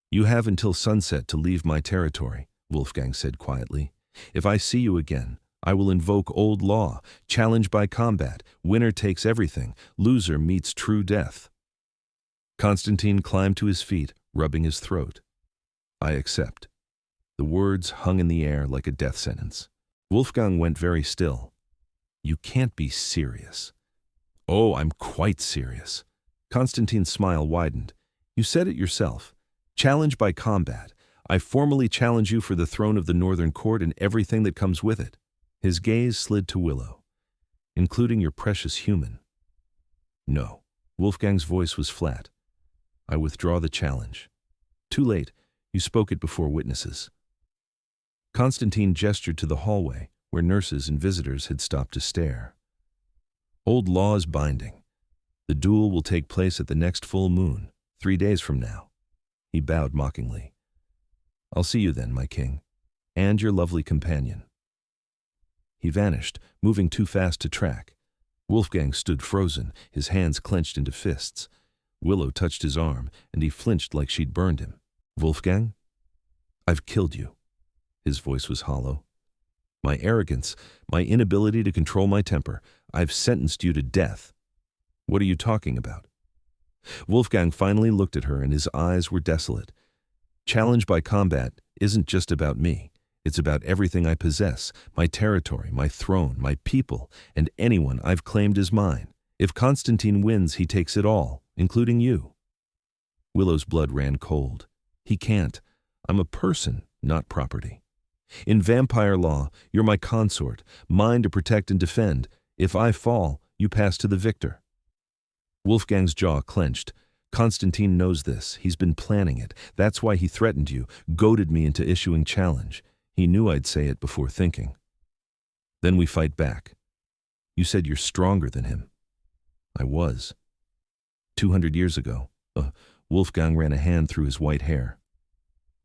"You have until sunset to leave my territory," Wolfgang said quietly. "If I see you again, I will invoke old law, challenge by combat, winner takes everything, loser meets true death." Constantine climbed to his feet, rubbing his throat. "I accept." The words hung in the air like a death sentence. Wolfgang went very still. "You can't be serious." "Oh, I'm quite serious." Constantine's smile widened. "You said it yourself. Challenge by combat. I formally challenge you for the throne of the Northern Court and everything that comes with it." His gaze slid to Willow. "Including your precious human." "No." Wolfgang's voice was flat. "I withdraw the challenge." "Too late. You spoke it before witnesses." Constantine gestured to the hallway, where nurses and visitors had stopped to stare. "Old law is binding. The duel will take place at the next full moon, 3 days from now." He bowed mockingly. "I'll see you then, my king, and your lovely companion." He vanished, moving too fast to track. Wolfgang stood frozen, his hands clenched into fists. Willow touched his arm, and he flinched like she'd burned him. "Wolfgang, I've killed you." His voice was hollow. "My arrogance, my inability to control my temper, I've sentenced you to death." "What are you talking about?" Wolfgang finally looked at her, and his eyes were desolate. "Challenge by combat isn't just about me. It's about everything I possess, my territory, my throne, my people, and anyone I've claimed as mine. If Constantine wins, he takes it all, including you." Willow's blood ran cold. "He can't. I'm a person, not property. In vampire law, you're my consort, mine to protect and defend. If I fall, you pass to the victor." Wolfgang's jaw clenched. "Constantine knows this. He's been planning it. That's why he threatened you, goaded me into issuing challenge. He knew I'd say it before thinking. Then we fight back. You said you're stronger than him." "I was. 200 years ago." Wolfgang ran a hand through his white hair.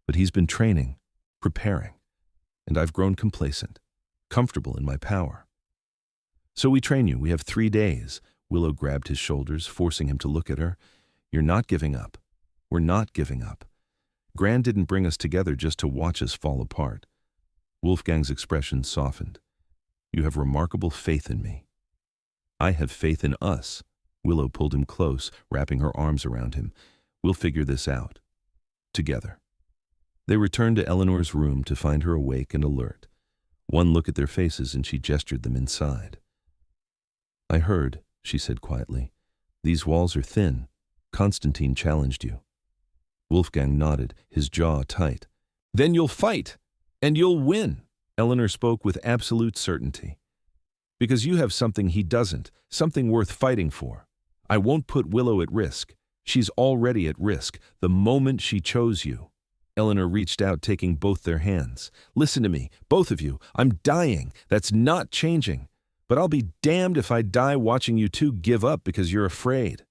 "But he's been training, preparing, and I've grown complacent, comfortable in my power." "So we train you. We have 3 days. Willow grabbed his shoulders, forcing him to look at her. "You're not giving up. We're not giving up. Gran didn't bring us together just to watch us fall apart." Wolfgang's expression softened. "You have remarkable faith in me." "I have faith in us." Willow pulled him close, wrapping her arms around him. "We'll figure this out. Together." They returned to Eleanor's room to find her awake and alert. One look at their faces and she gestured them inside. "I heard," she said quietly. "These walls are thin. Constantine challenged you." Wolfgang nodded, his jaw tight. "Then you'll fight, and you'll win," Eleanor spoke with absolute certainty. "Because you have something he doesn't, something worth fighting for. I won't put Willow at risk. She's already at risk, the moment she chose you." Eleanor reached out, taking both their hands. "Listen to me, both of you. I'm dying. That's not changing. But I'll be damned if I die watching you two give up because you're afraid."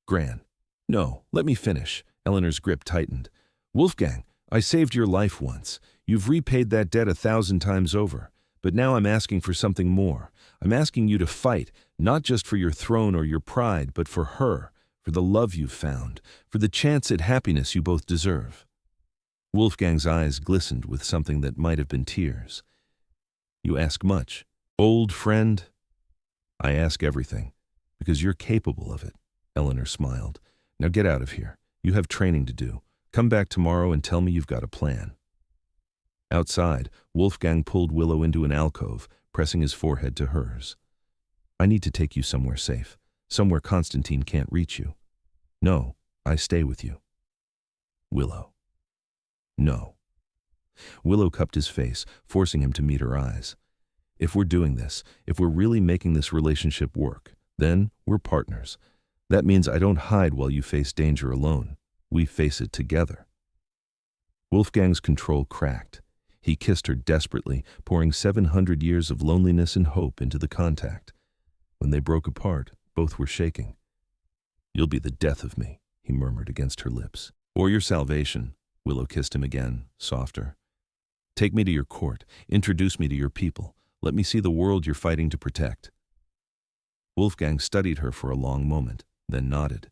"Gran." "No, let me finish." Eleanor's grip tightened. "Wolfgang, I saved your life once. You've repaid that debt 1,000 times over. But now I'm asking for something more. I'm asking you to fight, not just for your throne or your pride, but for her, for the love you've found, for the chance at happiness you both deserve." Wolfgang's eyes glistened with something that might have been tears. "You ask much. Old friend." "I ask everything, because you're capable of it," Eleanor smiled. "Now get out of here. You have training to do. Come back tomorrow and tell me you've got a plan." Outside, Wolfgang pulled Willow into an alcove, pressing his forehead to hers. "I need to take you somewhere safe, somewhere Constantine can't reach you." "No, I stay with you." "Willow." "No." Willow cupped his face, forcing him to meet her eyes. If we're doing this, if we're really making this relationship work, then we're partners. That means I don't hide while you face danger alone. We face it together." Wolfgang's control cracked. He kissed her desperately, pouring 700 years of loneliness and hope into the contact. When they broke apart, both were shaking. "You'll be the death of me," he murmured against her lips. "Or your salvation." Willow kissed him again, softer. "Take me to your court. Introduce me to your people. Let me see the world you're fighting to protect." Wolfgang studied her for a long moment, then nodded.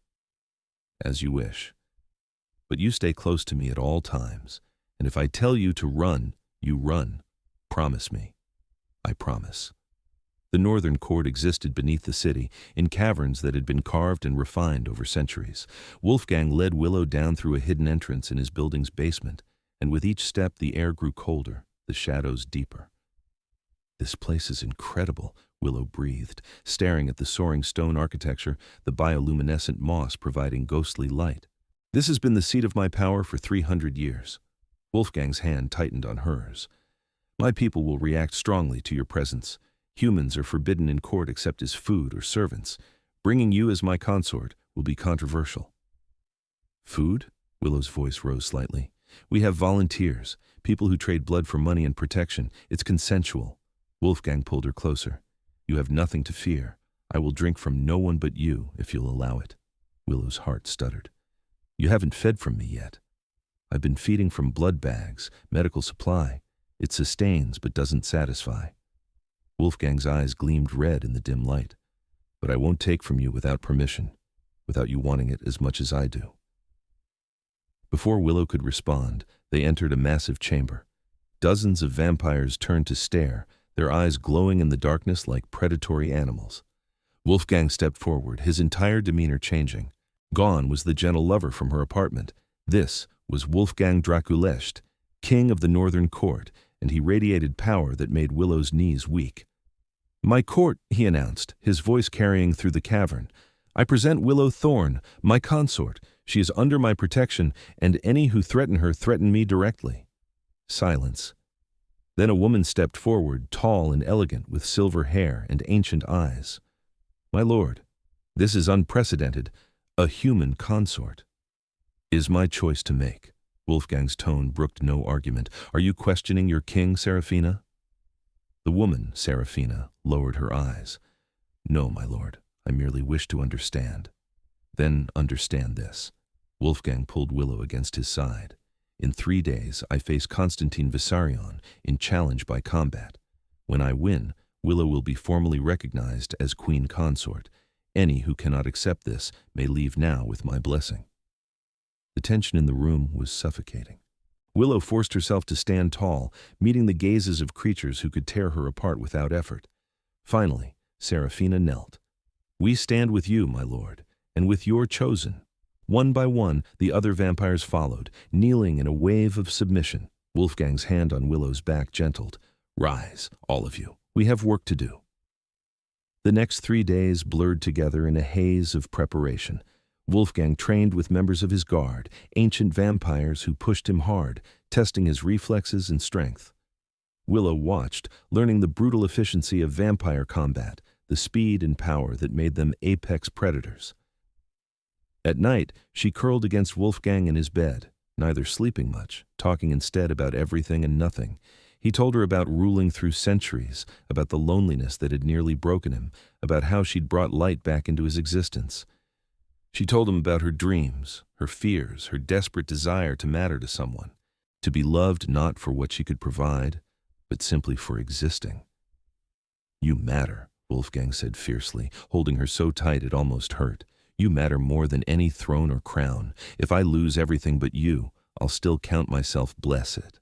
"As you wish. But you stay close to me at all times, and if I tell you to run, you run. Promise me." "I promise." The northern court existed beneath the city, in caverns that had been carved and refined over centuries. Wolfgang led Willow down through a hidden entrance in his building's basement, and with each step the air grew colder, the shadows deeper. "This place is incredible," Willow breathed, staring at the soaring stone architecture, the bioluminescent moss providing ghostly light. "This has been the seat of my power for 300 years. Wolfgang's hand tightened on hers. "My people will react strongly to your presence. Humans are forbidden in court except as food or servants. Bringing you as my consort will be controversial." "Food?" Willow's voice rose slightly. "We have volunteers, people who trade blood for money and protection. It's consensual." Wolfgang pulled her closer. "You have nothing to fear. I will drink from no one but you, if you'll allow it." Willow's heart stuttered. "You haven't fed from me yet." "I've been feeding from blood bags, medical supply. It sustains but doesn't satisfy." Wolfgang's eyes gleamed red in the dim light. "But I won't take from you without permission, without you wanting it as much as I do." Before Willow could respond, they entered a massive chamber. Dozens of vampires turned to stare, their eyes glowing in the darkness like predatory animals. Wolfgang stepped forward, his entire demeanor changing. Gone was the gentle lover from her apartment. This was Wolfgang Draculecht, king of the northern court, and he radiated power that made Willow's knees weak. "My court," he announced, his voice carrying through the cavern. "I present Willow Thorn, my consort. She is under my protection, and any who threaten her threaten me directly." Silence. Then a woman stepped forward, tall and elegant, with silver hair and ancient eyes. "My lord, this is unprecedented. A human consort." "Is my choice to make." Wolfgang's tone brooked no argument. "Are you questioning your king, Serafina?" The woman, Serafina, lowered her eyes. "No, my lord, I merely wish to understand." "Then understand this." Wolfgang pulled Willow against his side. "In 3 days, I face Constantine Vissarion in challenge by combat. When I win, Willow will be formally recognized as queen consort. Any who cannot accept this may leave now with my blessing." The tension in the room was suffocating. Willow forced herself to stand tall, meeting the gazes of creatures who could tear her apart without effort. Finally, Serafina knelt. "We stand with you, my lord, and with your chosen." One by one, the other vampires followed, kneeling in a wave of submission. Wolfgang's hand on Willow's back gentled. "Rise, all of you. We have work to do." The next 3 days blurred together in a haze of preparation. Wolfgang trained with members of his guard, ancient vampires who pushed him hard, testing his reflexes and strength. Willow watched, learning the brutal efficiency of vampire combat, the speed and power that made them apex predators. At night, she curled against Wolfgang in his bed, neither sleeping much, talking instead about everything and nothing. He told her about ruling through centuries, about the loneliness that had nearly broken him, about how she'd brought light back into his existence. She told him about her dreams, her fears, her desperate desire to matter to someone, to be loved not for what she could provide, but simply for existing. "You matter," Wolfgang said fiercely, holding her so tight it almost hurt. "You matter more than any throne or crown. If I lose everything but you, I'll still count myself blessed."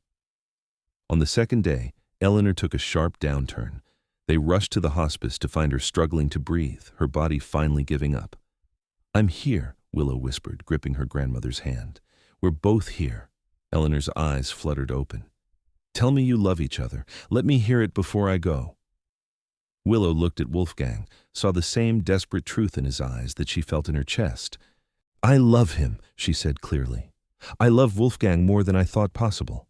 On the second day, Eleanor took a sharp downturn. They rushed to the hospice to find her struggling to breathe, her body finally giving up. "I'm here," Willow whispered, gripping her grandmother's hand. "We're both here." Eleanor's eyes fluttered open. "Tell me you love each other. Let me hear it before I go." Willow looked at Wolfgang, saw the same desperate truth in his eyes that she felt in her chest. "I love him," she said clearly. "I love Wolfgang more than I thought possible."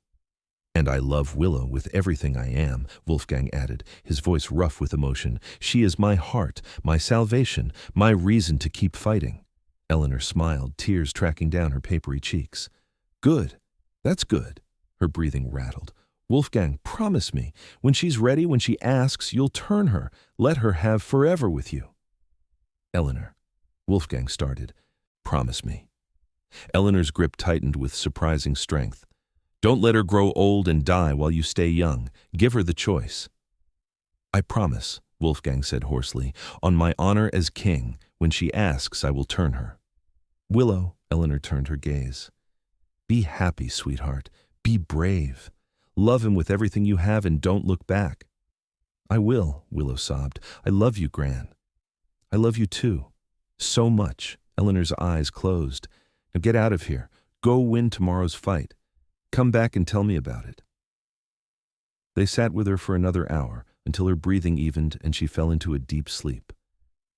And I love Willow with everything I am, Wolfgang added, his voice rough with emotion. She is my heart, my salvation, my reason to keep fighting. Eleanor smiled, tears tracking down her papery cheeks. Good. That's good. Her breathing rattled. Wolfgang, promise me, when she's ready, when she asks, you'll turn her. Let her have forever with you. Eleanor. Wolfgang started. Promise me. Eleanor's grip tightened with surprising strength. Don't let her grow old and die while you stay young. Give her the choice. I promise, Wolfgang said hoarsely, on my honor as king, when she asks, I will turn her. Willow, Eleanor turned her gaze. Be happy, sweetheart. Be brave. Love him with everything you have and don't look back. I will, Willow sobbed. I love you, Gran. I love you too. So much. Eleanor's eyes closed. Now get out of here. Go win tomorrow's fight. Come back and tell me about it. They sat with her for another hour until her breathing evened and she fell into a deep sleep.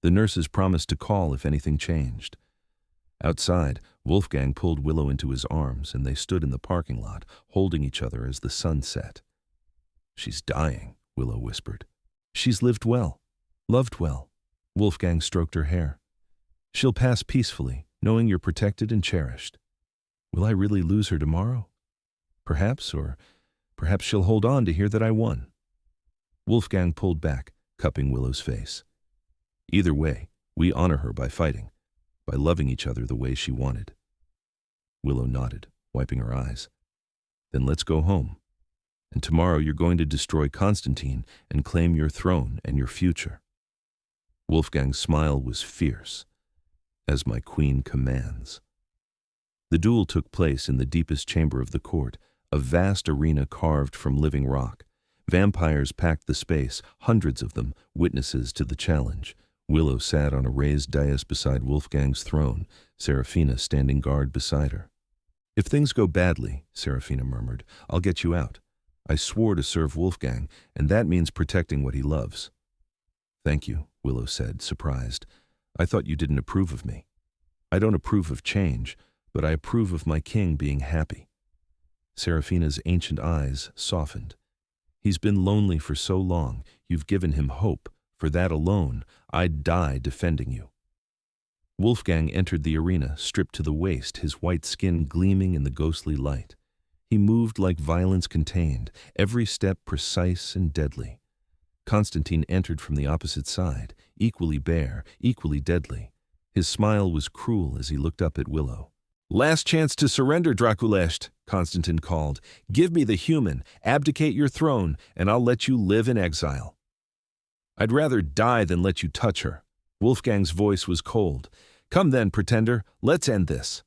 The nurses promised to call if anything changed. Outside, Wolfgang pulled Willow into his arms and they stood in the parking lot, holding each other as the sun set. She's dying, Willow whispered. She's lived well, loved well. Wolfgang stroked her hair. She'll pass peacefully, knowing you're protected and cherished. Will I really lose her tomorrow? Perhaps, or perhaps she'll hold on to hear that I won. Wolfgang pulled back, cupping Willow's face. Either way, we honor her by fighting, by loving each other the way she wanted. Willow nodded, wiping her eyes. Then let's go home. And tomorrow you're going to destroy Constantine and claim your throne and your future. Wolfgang's smile was fierce, as my queen commands. The duel took place in the deepest chamber of the court, a vast arena carved from living rock. Vampires packed the space, hundreds of them, witnesses to the challenge. Willow sat on a raised dais beside Wolfgang's throne, Serafina standing guard beside her. If things go badly, Serafina murmured, I'll get you out. I swore to serve Wolfgang, and that means protecting what he loves. Thank you, Willow said, surprised. I thought you didn't approve of me. I don't approve of change, but I approve of my king being happy. Serafina's ancient eyes softened. He's been lonely for so long, you've given him hope. For that alone, I'd die defending you. Wolfgang entered the arena, stripped to the waist, his white skin gleaming in the ghostly light. He moved like violence contained, every step precise and deadly. Constantine entered from the opposite side, equally bare, equally deadly. His smile was cruel as he looked up at Willow. Last chance to surrender, Draculesht, Constantine called. Give me the human, abdicate your throne, and I'll let you live in exile. I'd rather die than let you touch her. Wolfgang's voice was cold. Come then, pretender, let's end this.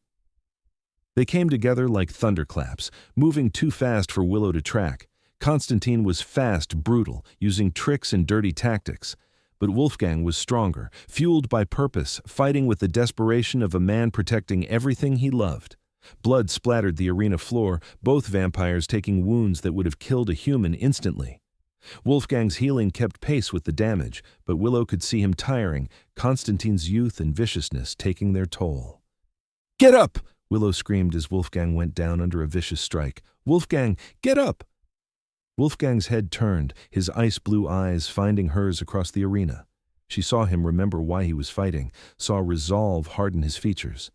They came together like thunderclaps, moving too fast for Willow to track. Constantine was fast, brutal, using tricks and dirty tactics. But Wolfgang was stronger, fueled by purpose, fighting with the desperation of a man protecting everything he loved. Blood splattered the arena floor, both vampires taking wounds that would have killed a human instantly. Wolfgang's healing kept pace with the damage, but Willow could see him tiring, Constantine's youth and viciousness taking their toll. Get up! Willow screamed as Wolfgang went down under a vicious strike. Wolfgang, get up! Wolfgang's head turned, his ice-blue eyes finding hers across the arena. She saw him remember why he was fighting, saw resolve harden his features.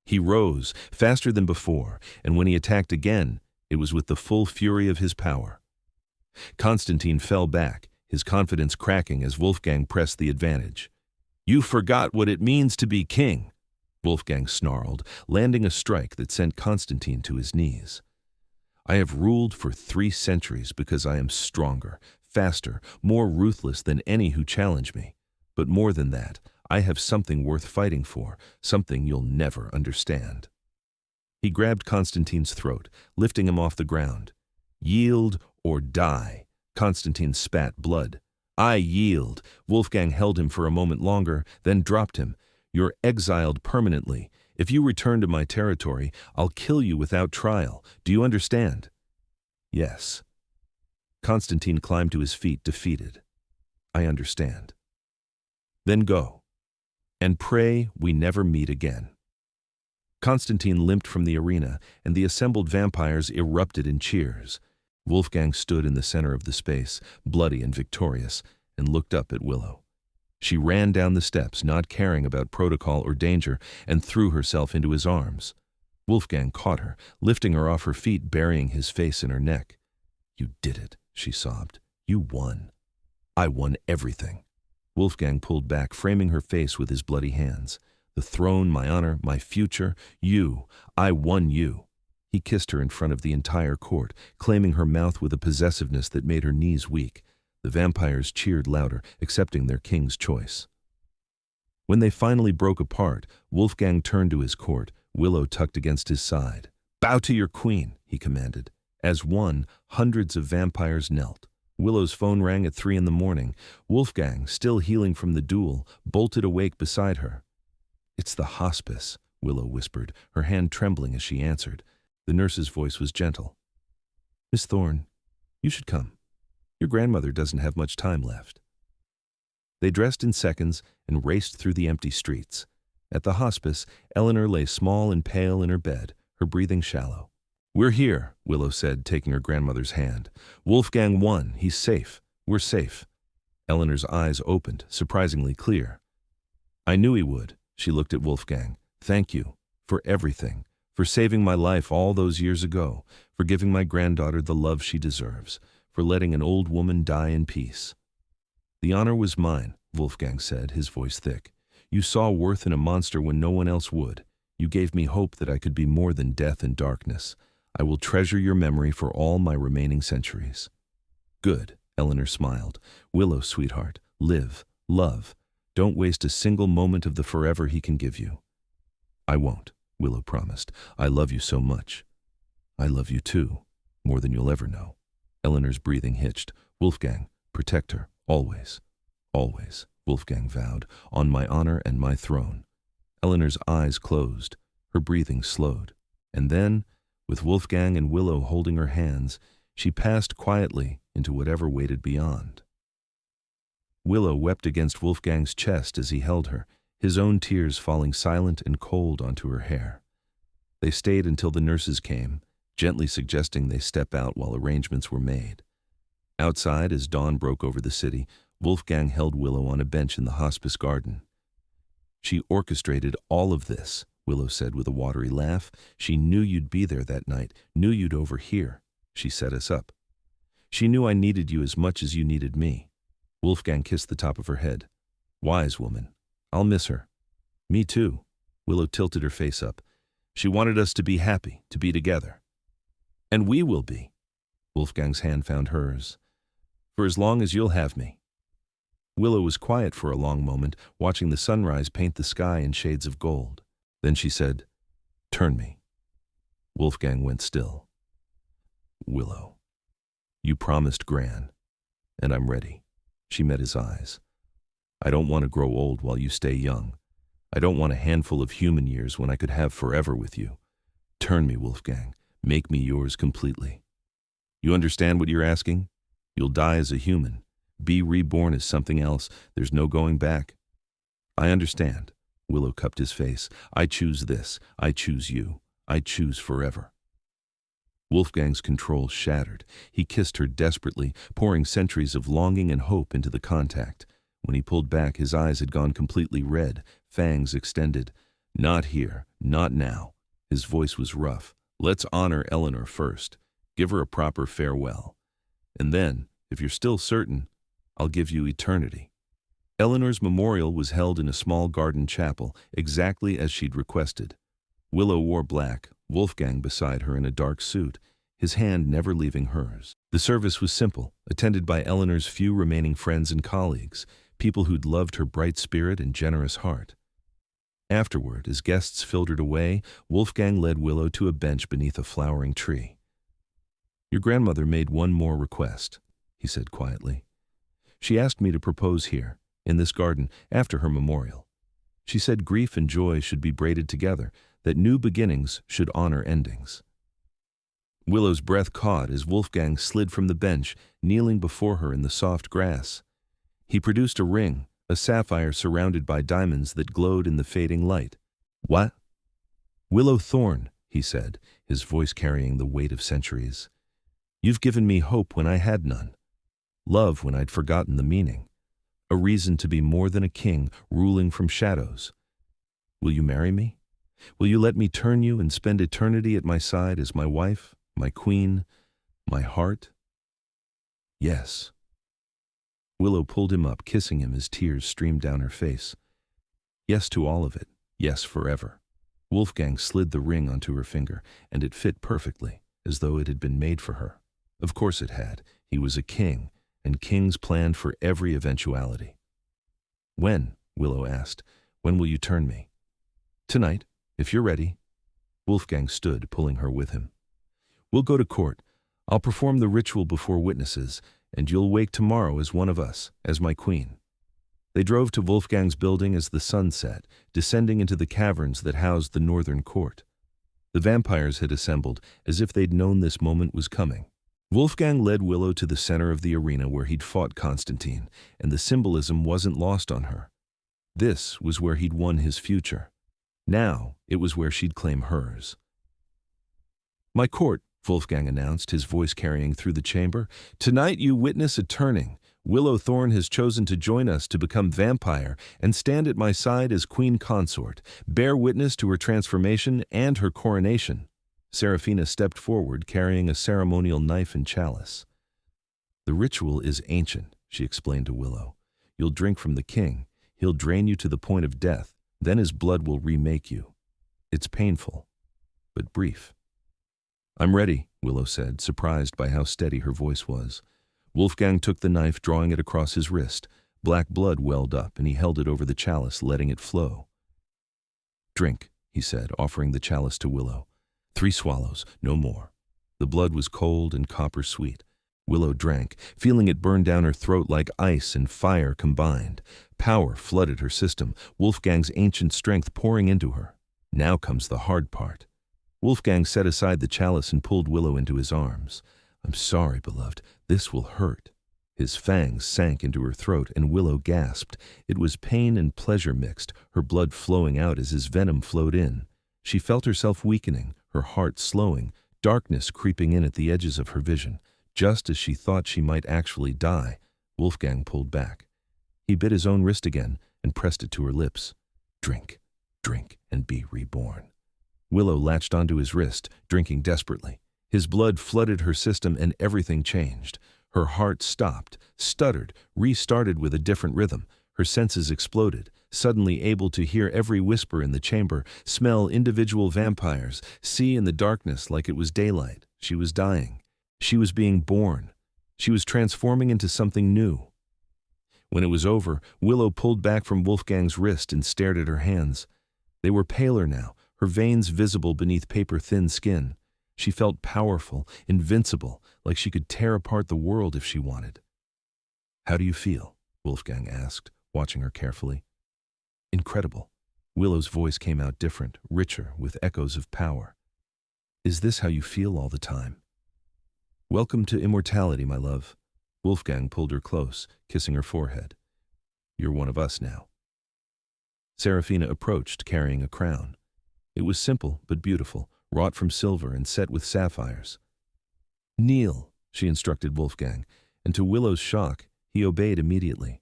He rose, faster than before, and when he attacked again, it was with the full fury of his power. Constantine fell back, his confidence cracking as Wolfgang pressed the advantage. You forgot what it means to be king, Wolfgang snarled, landing a strike that sent Constantine to his knees. I have ruled for 3 centuries because I am stronger, faster, more ruthless than any who challenge me. But more than that, I have something worth fighting for, something you'll never understand. He grabbed Constantine's throat, lifting him off the ground. Yield or die. Constantine spat blood. I yield. Wolfgang held him for a moment longer, then dropped him. You're exiled permanently. If you return to my territory, I'll kill you without trial. Do you understand? Yes. Constantine climbed to his feet, defeated. I understand. Then go. And pray we never meet again. Constantine limped from the arena, and the assembled vampires erupted in cheers. Wolfgang stood in the center of the space, bloody and victorious, and looked up at Willow. She ran down the steps, not caring about protocol or danger, and threw herself into his arms. Wolfgang caught her, lifting her off her feet, burying his face in her neck. "You did it," she sobbed. "You won. I won everything." Wolfgang pulled back, framing her face with his bloody hands. "The throne, my honor, my future, you. I won you." He kissed her in front of the entire court, claiming her mouth with a possessiveness that made her knees weak. The vampires cheered louder, accepting their king's choice. When they finally broke apart, Wolfgang turned to his court, Willow tucked against his side. "Bow to your queen," he commanded. As one, hundreds of vampires knelt. Willow's phone rang at 3 a.m. Wolfgang, still healing from the duel, bolted awake beside her. "It's the hospice," Willow whispered, her hand trembling as she answered. The nurse's voice was gentle. "Miss Thorne, you should come. Your grandmother doesn't have much time left." They dressed in seconds and raced through the empty streets. At the hospice, Eleanor lay small and pale in her bed, her breathing shallow. "We're here," Willow said, taking her grandmother's hand. "Wolfgang won. He's safe. We're safe." Eleanor's eyes opened, surprisingly clear. "I knew he would." She looked at Wolfgang. "Thank you. For everything. For saving my life all those years ago. For giving my granddaughter the love she deserves. For letting an old woman die in peace." "The honor was mine," Wolfgang said, his voice thick. "You saw worth in a monster when no one else would. You gave me hope that I could be more than death and darkness. I will treasure your memory for all my remaining centuries." "Good," Eleanor smiled. "Willow, sweetheart, live, love. Don't waste a single moment of the forever he can give you." "I won't," Willow promised. "I love you so much." "I love you too, more than you'll ever know." Eleanor's breathing hitched. "Wolfgang, protect her, always." "Always," Wolfgang vowed, "on my honor and my throne." Eleanor's eyes closed, her breathing slowed. And then, with Wolfgang and Willow holding her hands, she passed quietly into whatever waited beyond. Willow wept against Wolfgang's chest as he held her, his own tears falling silent and cold onto her hair. They stayed until the nurses came, gently suggesting they step out while arrangements were made. Outside, as dawn broke over the city, Wolfgang held Willow on a bench in the hospice garden. "She orchestrated all of this," Willow said with a watery laugh. "She knew you'd be there that night, knew you'd overhear. She set us up. She knew I needed you as much as you needed me." Wolfgang kissed the top of her head. "Wise woman. I'll miss her." "Me too." Willow tilted her face up. "She wanted us to be happy, to be together." "And we will be." Wolfgang's hand found hers. "For as long as you'll have me." Willow was quiet for a long moment, watching the sunrise paint the sky in shades of gold. Then she said, "Turn me." Wolfgang went still. "Willow, you promised Gran, and I'm ready." She met his eyes. "I don't want to grow old while you stay young. I don't want a handful of human years when I could have forever with you. Turn me, Wolfgang. Make me yours completely. You understand what you're asking? You'll die as a human. Be reborn as something else. There's no going back." "I understand." Willow cupped his face. "I choose this. I choose you. I choose forever." Wolfgang's control shattered. He kissed her desperately, pouring centuries of longing and hope into the contact. When he pulled back, his eyes had gone completely red, fangs extended. "Not here. Not now." His voice was rough. "Let's honor Eleanor first. Give her a proper farewell. And then, if you're still certain, I'll give you eternity." Eleanor's memorial was held in a small garden chapel, exactly as she'd requested. Willow wore black, Wolfgang beside her in a dark suit, his hand never leaving hers. The service was simple, attended by Eleanor's few remaining friends and colleagues, people who'd loved her bright spirit and generous heart. Afterward, as guests filtered away, Wolfgang led Willow to a bench beneath a flowering tree. "Your grandmother made one more request," he said quietly. "She asked me to propose here, in this garden, after her memorial. She said grief and joy should be braided together, that new beginnings should honor endings." Willow's breath caught as Wolfgang slid from the bench, kneeling before her in the soft grass. He produced a ring, a sapphire surrounded by diamonds that glowed in the fading light. "What?" "Willow Thorne," he said, his voice carrying the weight of centuries. You've given me hope when I had none, love when I'd forgotten the meaning, a reason to be more than a king ruling from shadows. Will you marry me? Will you let me turn you and spend eternity at my side as my wife, my queen, my heart? Yes. Willow pulled him up, kissing him as tears streamed down her face. Yes to all of it. Yes forever. Wolfgang slid the ring onto her finger, and it fit perfectly, as though it had been made for her. Of course it had. He was a king, and kings planned for every eventuality. When? Willow asked. When will you turn me? Tonight, if you're ready. Wolfgang stood, pulling her with him. We'll go to court. I'll perform the ritual before witnesses, and you'll wake tomorrow as one of us, as my queen. They drove to Wolfgang's building as the sun set, descending into the caverns that housed the northern court. The vampires had assembled, as if they'd known this moment was coming. Wolfgang led Willow to the center of the arena where he'd fought Constantine, and the symbolism wasn't lost on her. This was where he'd won his future. Now, it was where she'd claim hers. My court, Wolfgang announced, his voice carrying through the chamber. Tonight you witness a turning. Willow Thorn has chosen to join us to become vampire and stand at my side as queen consort, bear witness to her transformation and her coronation. Serafina stepped forward, carrying a ceremonial knife and chalice. The ritual is ancient, she explained to Willow. You'll drink from the king. He'll drain you to the point of death. Then his blood will remake you. It's painful, but brief. I'm ready, Willow said, surprised by how steady her voice was. Wolfgang took the knife, drawing it across his wrist. Black blood welled up, and he held it over the chalice, letting it flow. Drink, he said, offering the chalice to Willow. 3 swallows, no more. The blood was cold and copper sweet. Willow drank, feeling it burn down her throat like ice and fire combined. Power flooded her system, Wolfgang's ancient strength pouring into her. Now comes the hard part. Wolfgang set aside the chalice and pulled Willow into his arms. I'm sorry, beloved. This will hurt. His fangs sank into her throat, and Willow gasped. It was pain and pleasure mixed, her blood flowing out as his venom flowed in. She felt herself weakening, her heart slowing, darkness creeping in at the edges of her vision. Just as she thought she might actually die, Wolfgang pulled back. He bit his own wrist again and pressed it to her lips. Drink, drink, and be reborn. Willow latched onto his wrist, drinking desperately. His blood flooded her system and everything changed. Her heart stopped, stuttered, restarted with a different rhythm. Her senses exploded, suddenly able to hear every whisper in the chamber, smell individual vampires, see in the darkness like it was daylight. She was dying. She was being born. She was transforming into something new. When it was over, Willow pulled back from Wolfgang's wrist and stared at her hands. They were paler now, her veins visible beneath paper-thin skin. She felt powerful, invincible, like she could tear apart the world if she wanted. How do you feel? Wolfgang asked, watching her carefully. Incredible. Willow's voice came out different, richer, with echoes of power. Is this how you feel all the time? Welcome to immortality, my love. Wolfgang pulled her close, kissing her forehead. You're one of us now. Serafina approached, carrying a crown. It was simple but beautiful, wrought from silver and set with sapphires. Kneel, she instructed Wolfgang, and to Willow's shock, he obeyed immediately.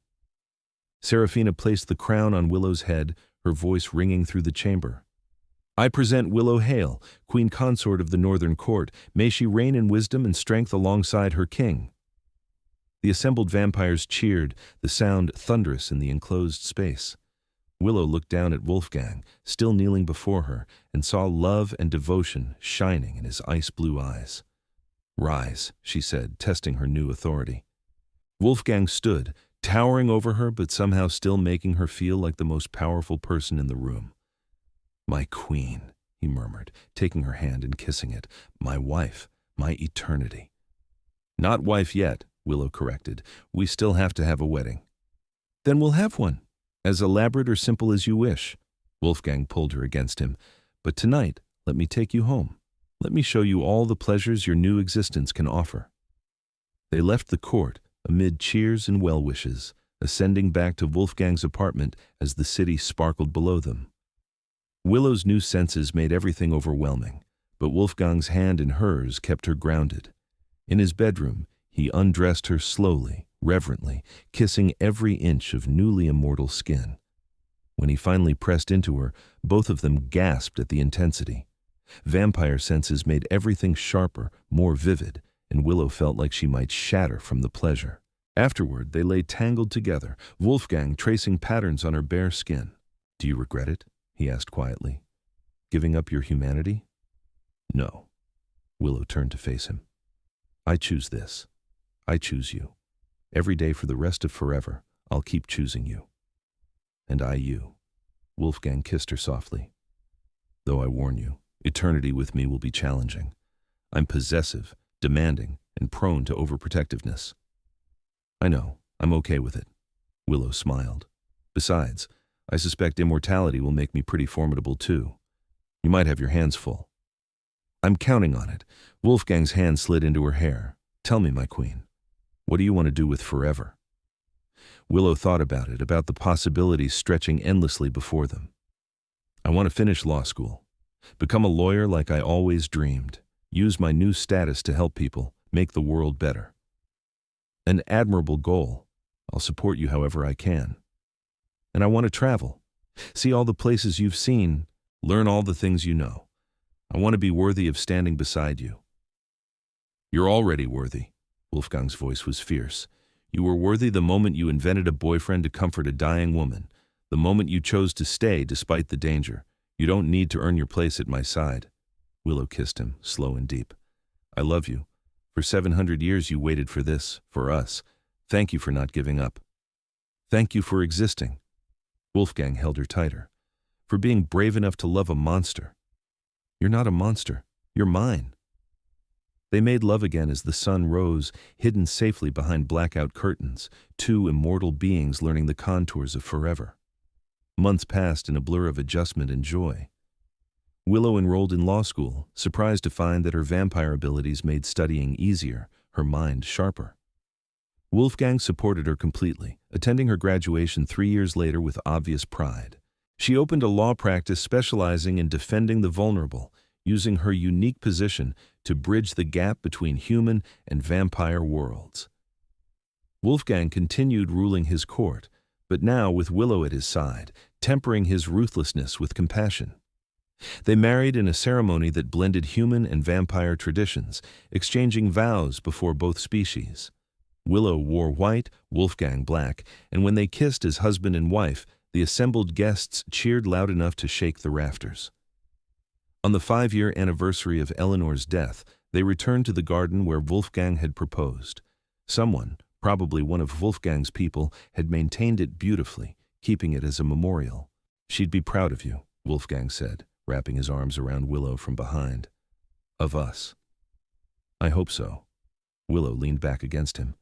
Serafina placed the crown on Willow's head, her voice ringing through the chamber. I present Willow Hale, queen consort of the northern court. May she reign in wisdom and strength alongside her king. The assembled vampires cheered, the sound thunderous in the enclosed space. Willow looked down at Wolfgang, still kneeling before her, and saw love and devotion shining in his ice-blue eyes. Rise, she said, testing her new authority. Wolfgang stood, towering over her but somehow still making her feel like the most powerful person in the room. My queen, he murmured, taking her hand and kissing it. My wife, my eternity. Not wife yet, Willow corrected. We still have to have a wedding. Then we'll have one. As elaborate or simple as you wish. Wolfgang pulled her against him. But tonight, let me take you home. Let me show you all the pleasures your new existence can offer. They left the court, amid cheers and well-wishes, ascending back to Wolfgang's apartment as the city sparkled below them. Willow's new senses made everything overwhelming, but Wolfgang's hand in hers kept her grounded. In his bedroom, he undressed her slowly, reverently, kissing every inch of newly immortal skin. When he finally pressed into her, both of them gasped at the intensity. Vampire senses made everything sharper, more vivid, and Willow felt like she might shatter from the pleasure. Afterward, they lay tangled together, Wolfgang tracing patterns on her bare skin. "Do you regret it?" he asked quietly. "Giving up your humanity?" "No." Willow turned to face him. "I choose this. I choose you. Every day for the rest of forever, I'll keep choosing you." "And I you." Wolfgang kissed her softly. "Though I warn you, eternity with me will be challenging. I'm possessive, demanding, and prone to overprotectiveness." "I know. I'm okay with it." Willow smiled. "Besides, I suspect immortality will make me pretty formidable too. You might have your hands full." "I'm counting on it." Wolfgang's hand slid into her hair. "Tell me, my queen, what do you want to do with forever?" Willow thought about it, about the possibilities stretching endlessly before them. "I want to finish law school, become a lawyer like I always dreamed, use my new status to help people, make the world better." "An admirable goal. I'll support you however I can." "And I want to travel, see all the places you've seen, learn all the things you know. I want to be worthy of standing beside you." "You're already worthy." Wolfgang's voice was fierce. "You were worthy the moment you invented a boyfriend to comfort a dying woman, the moment you chose to stay despite the danger. You don't need to earn your place at my side." Willow kissed him, slow and deep. "I love you. For 700 years you waited for this, for us. Thank you for not giving up. Thank you for existing." Wolfgang held her tighter. "For being brave enough to love a monster." "You're not a monster. You're mine." They made love again as the sun rose, hidden safely behind blackout curtains, two immortal beings learning the contours of forever. Months passed in a blur of adjustment and joy. Willow enrolled in law school, surprised to find that her vampire abilities made studying easier, her mind sharper. Wolfgang supported her completely, attending her graduation 3 years later with obvious pride. She opened a law practice specializing in defending the vulnerable, using her unique position to bridge the gap between human and vampire worlds. Wolfgang continued ruling his court, but now with Willow at his side, tempering his ruthlessness with compassion. They married in a ceremony that blended human and vampire traditions, exchanging vows before both species. Willow wore white, Wolfgang black, and when they kissed as husband and wife, the assembled guests cheered loud enough to shake the rafters. On the 5-year anniversary of Eleanor's death, they returned to the garden where Wolfgang had proposed. Someone, probably one of Wolfgang's people, had maintained it beautifully, keeping it as a memorial. "She'd be proud of you," Wolfgang said, wrapping his arms around Willow from behind. "Of us." "I hope so." Willow leaned back against him.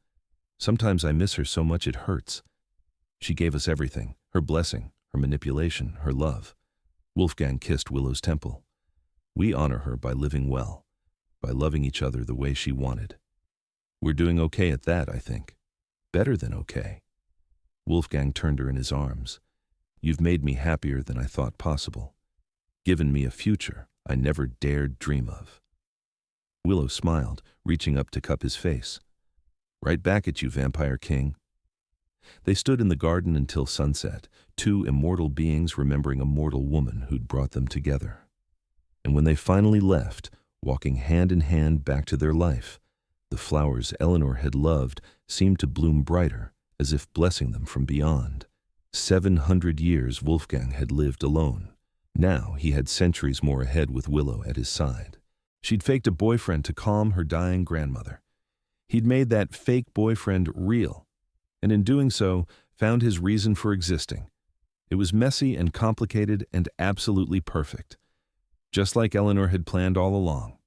"Sometimes I miss her so much it hurts. She gave us everything, her blessing, her manipulation, her love." Wolfgang kissed Willow's temple. "We honor her by living well, by loving each other the way she wanted. We're doing okay at that, I think. Better than okay." Wolfgang turned her in his arms. "You've made me happier than I thought possible. Given me a future I never dared dream of." Willow smiled, reaching up to cup his face. "Right back at you, Vampire King." They stood in the garden until sunset, two immortal beings remembering a mortal woman who'd brought them together. And when they finally left, walking hand in hand back to their life, the flowers Eleanor had loved seemed to bloom brighter, as if blessing them from beyond. 700 years Wolfgang had lived alone. Now he had centuries more ahead with Willow at his side. She'd faked a boyfriend to calm her dying grandmother. He'd made that fake boyfriend real, and in doing so, found his reason for existing. It was messy and complicated and absolutely perfect, just like Eleanor had planned all along.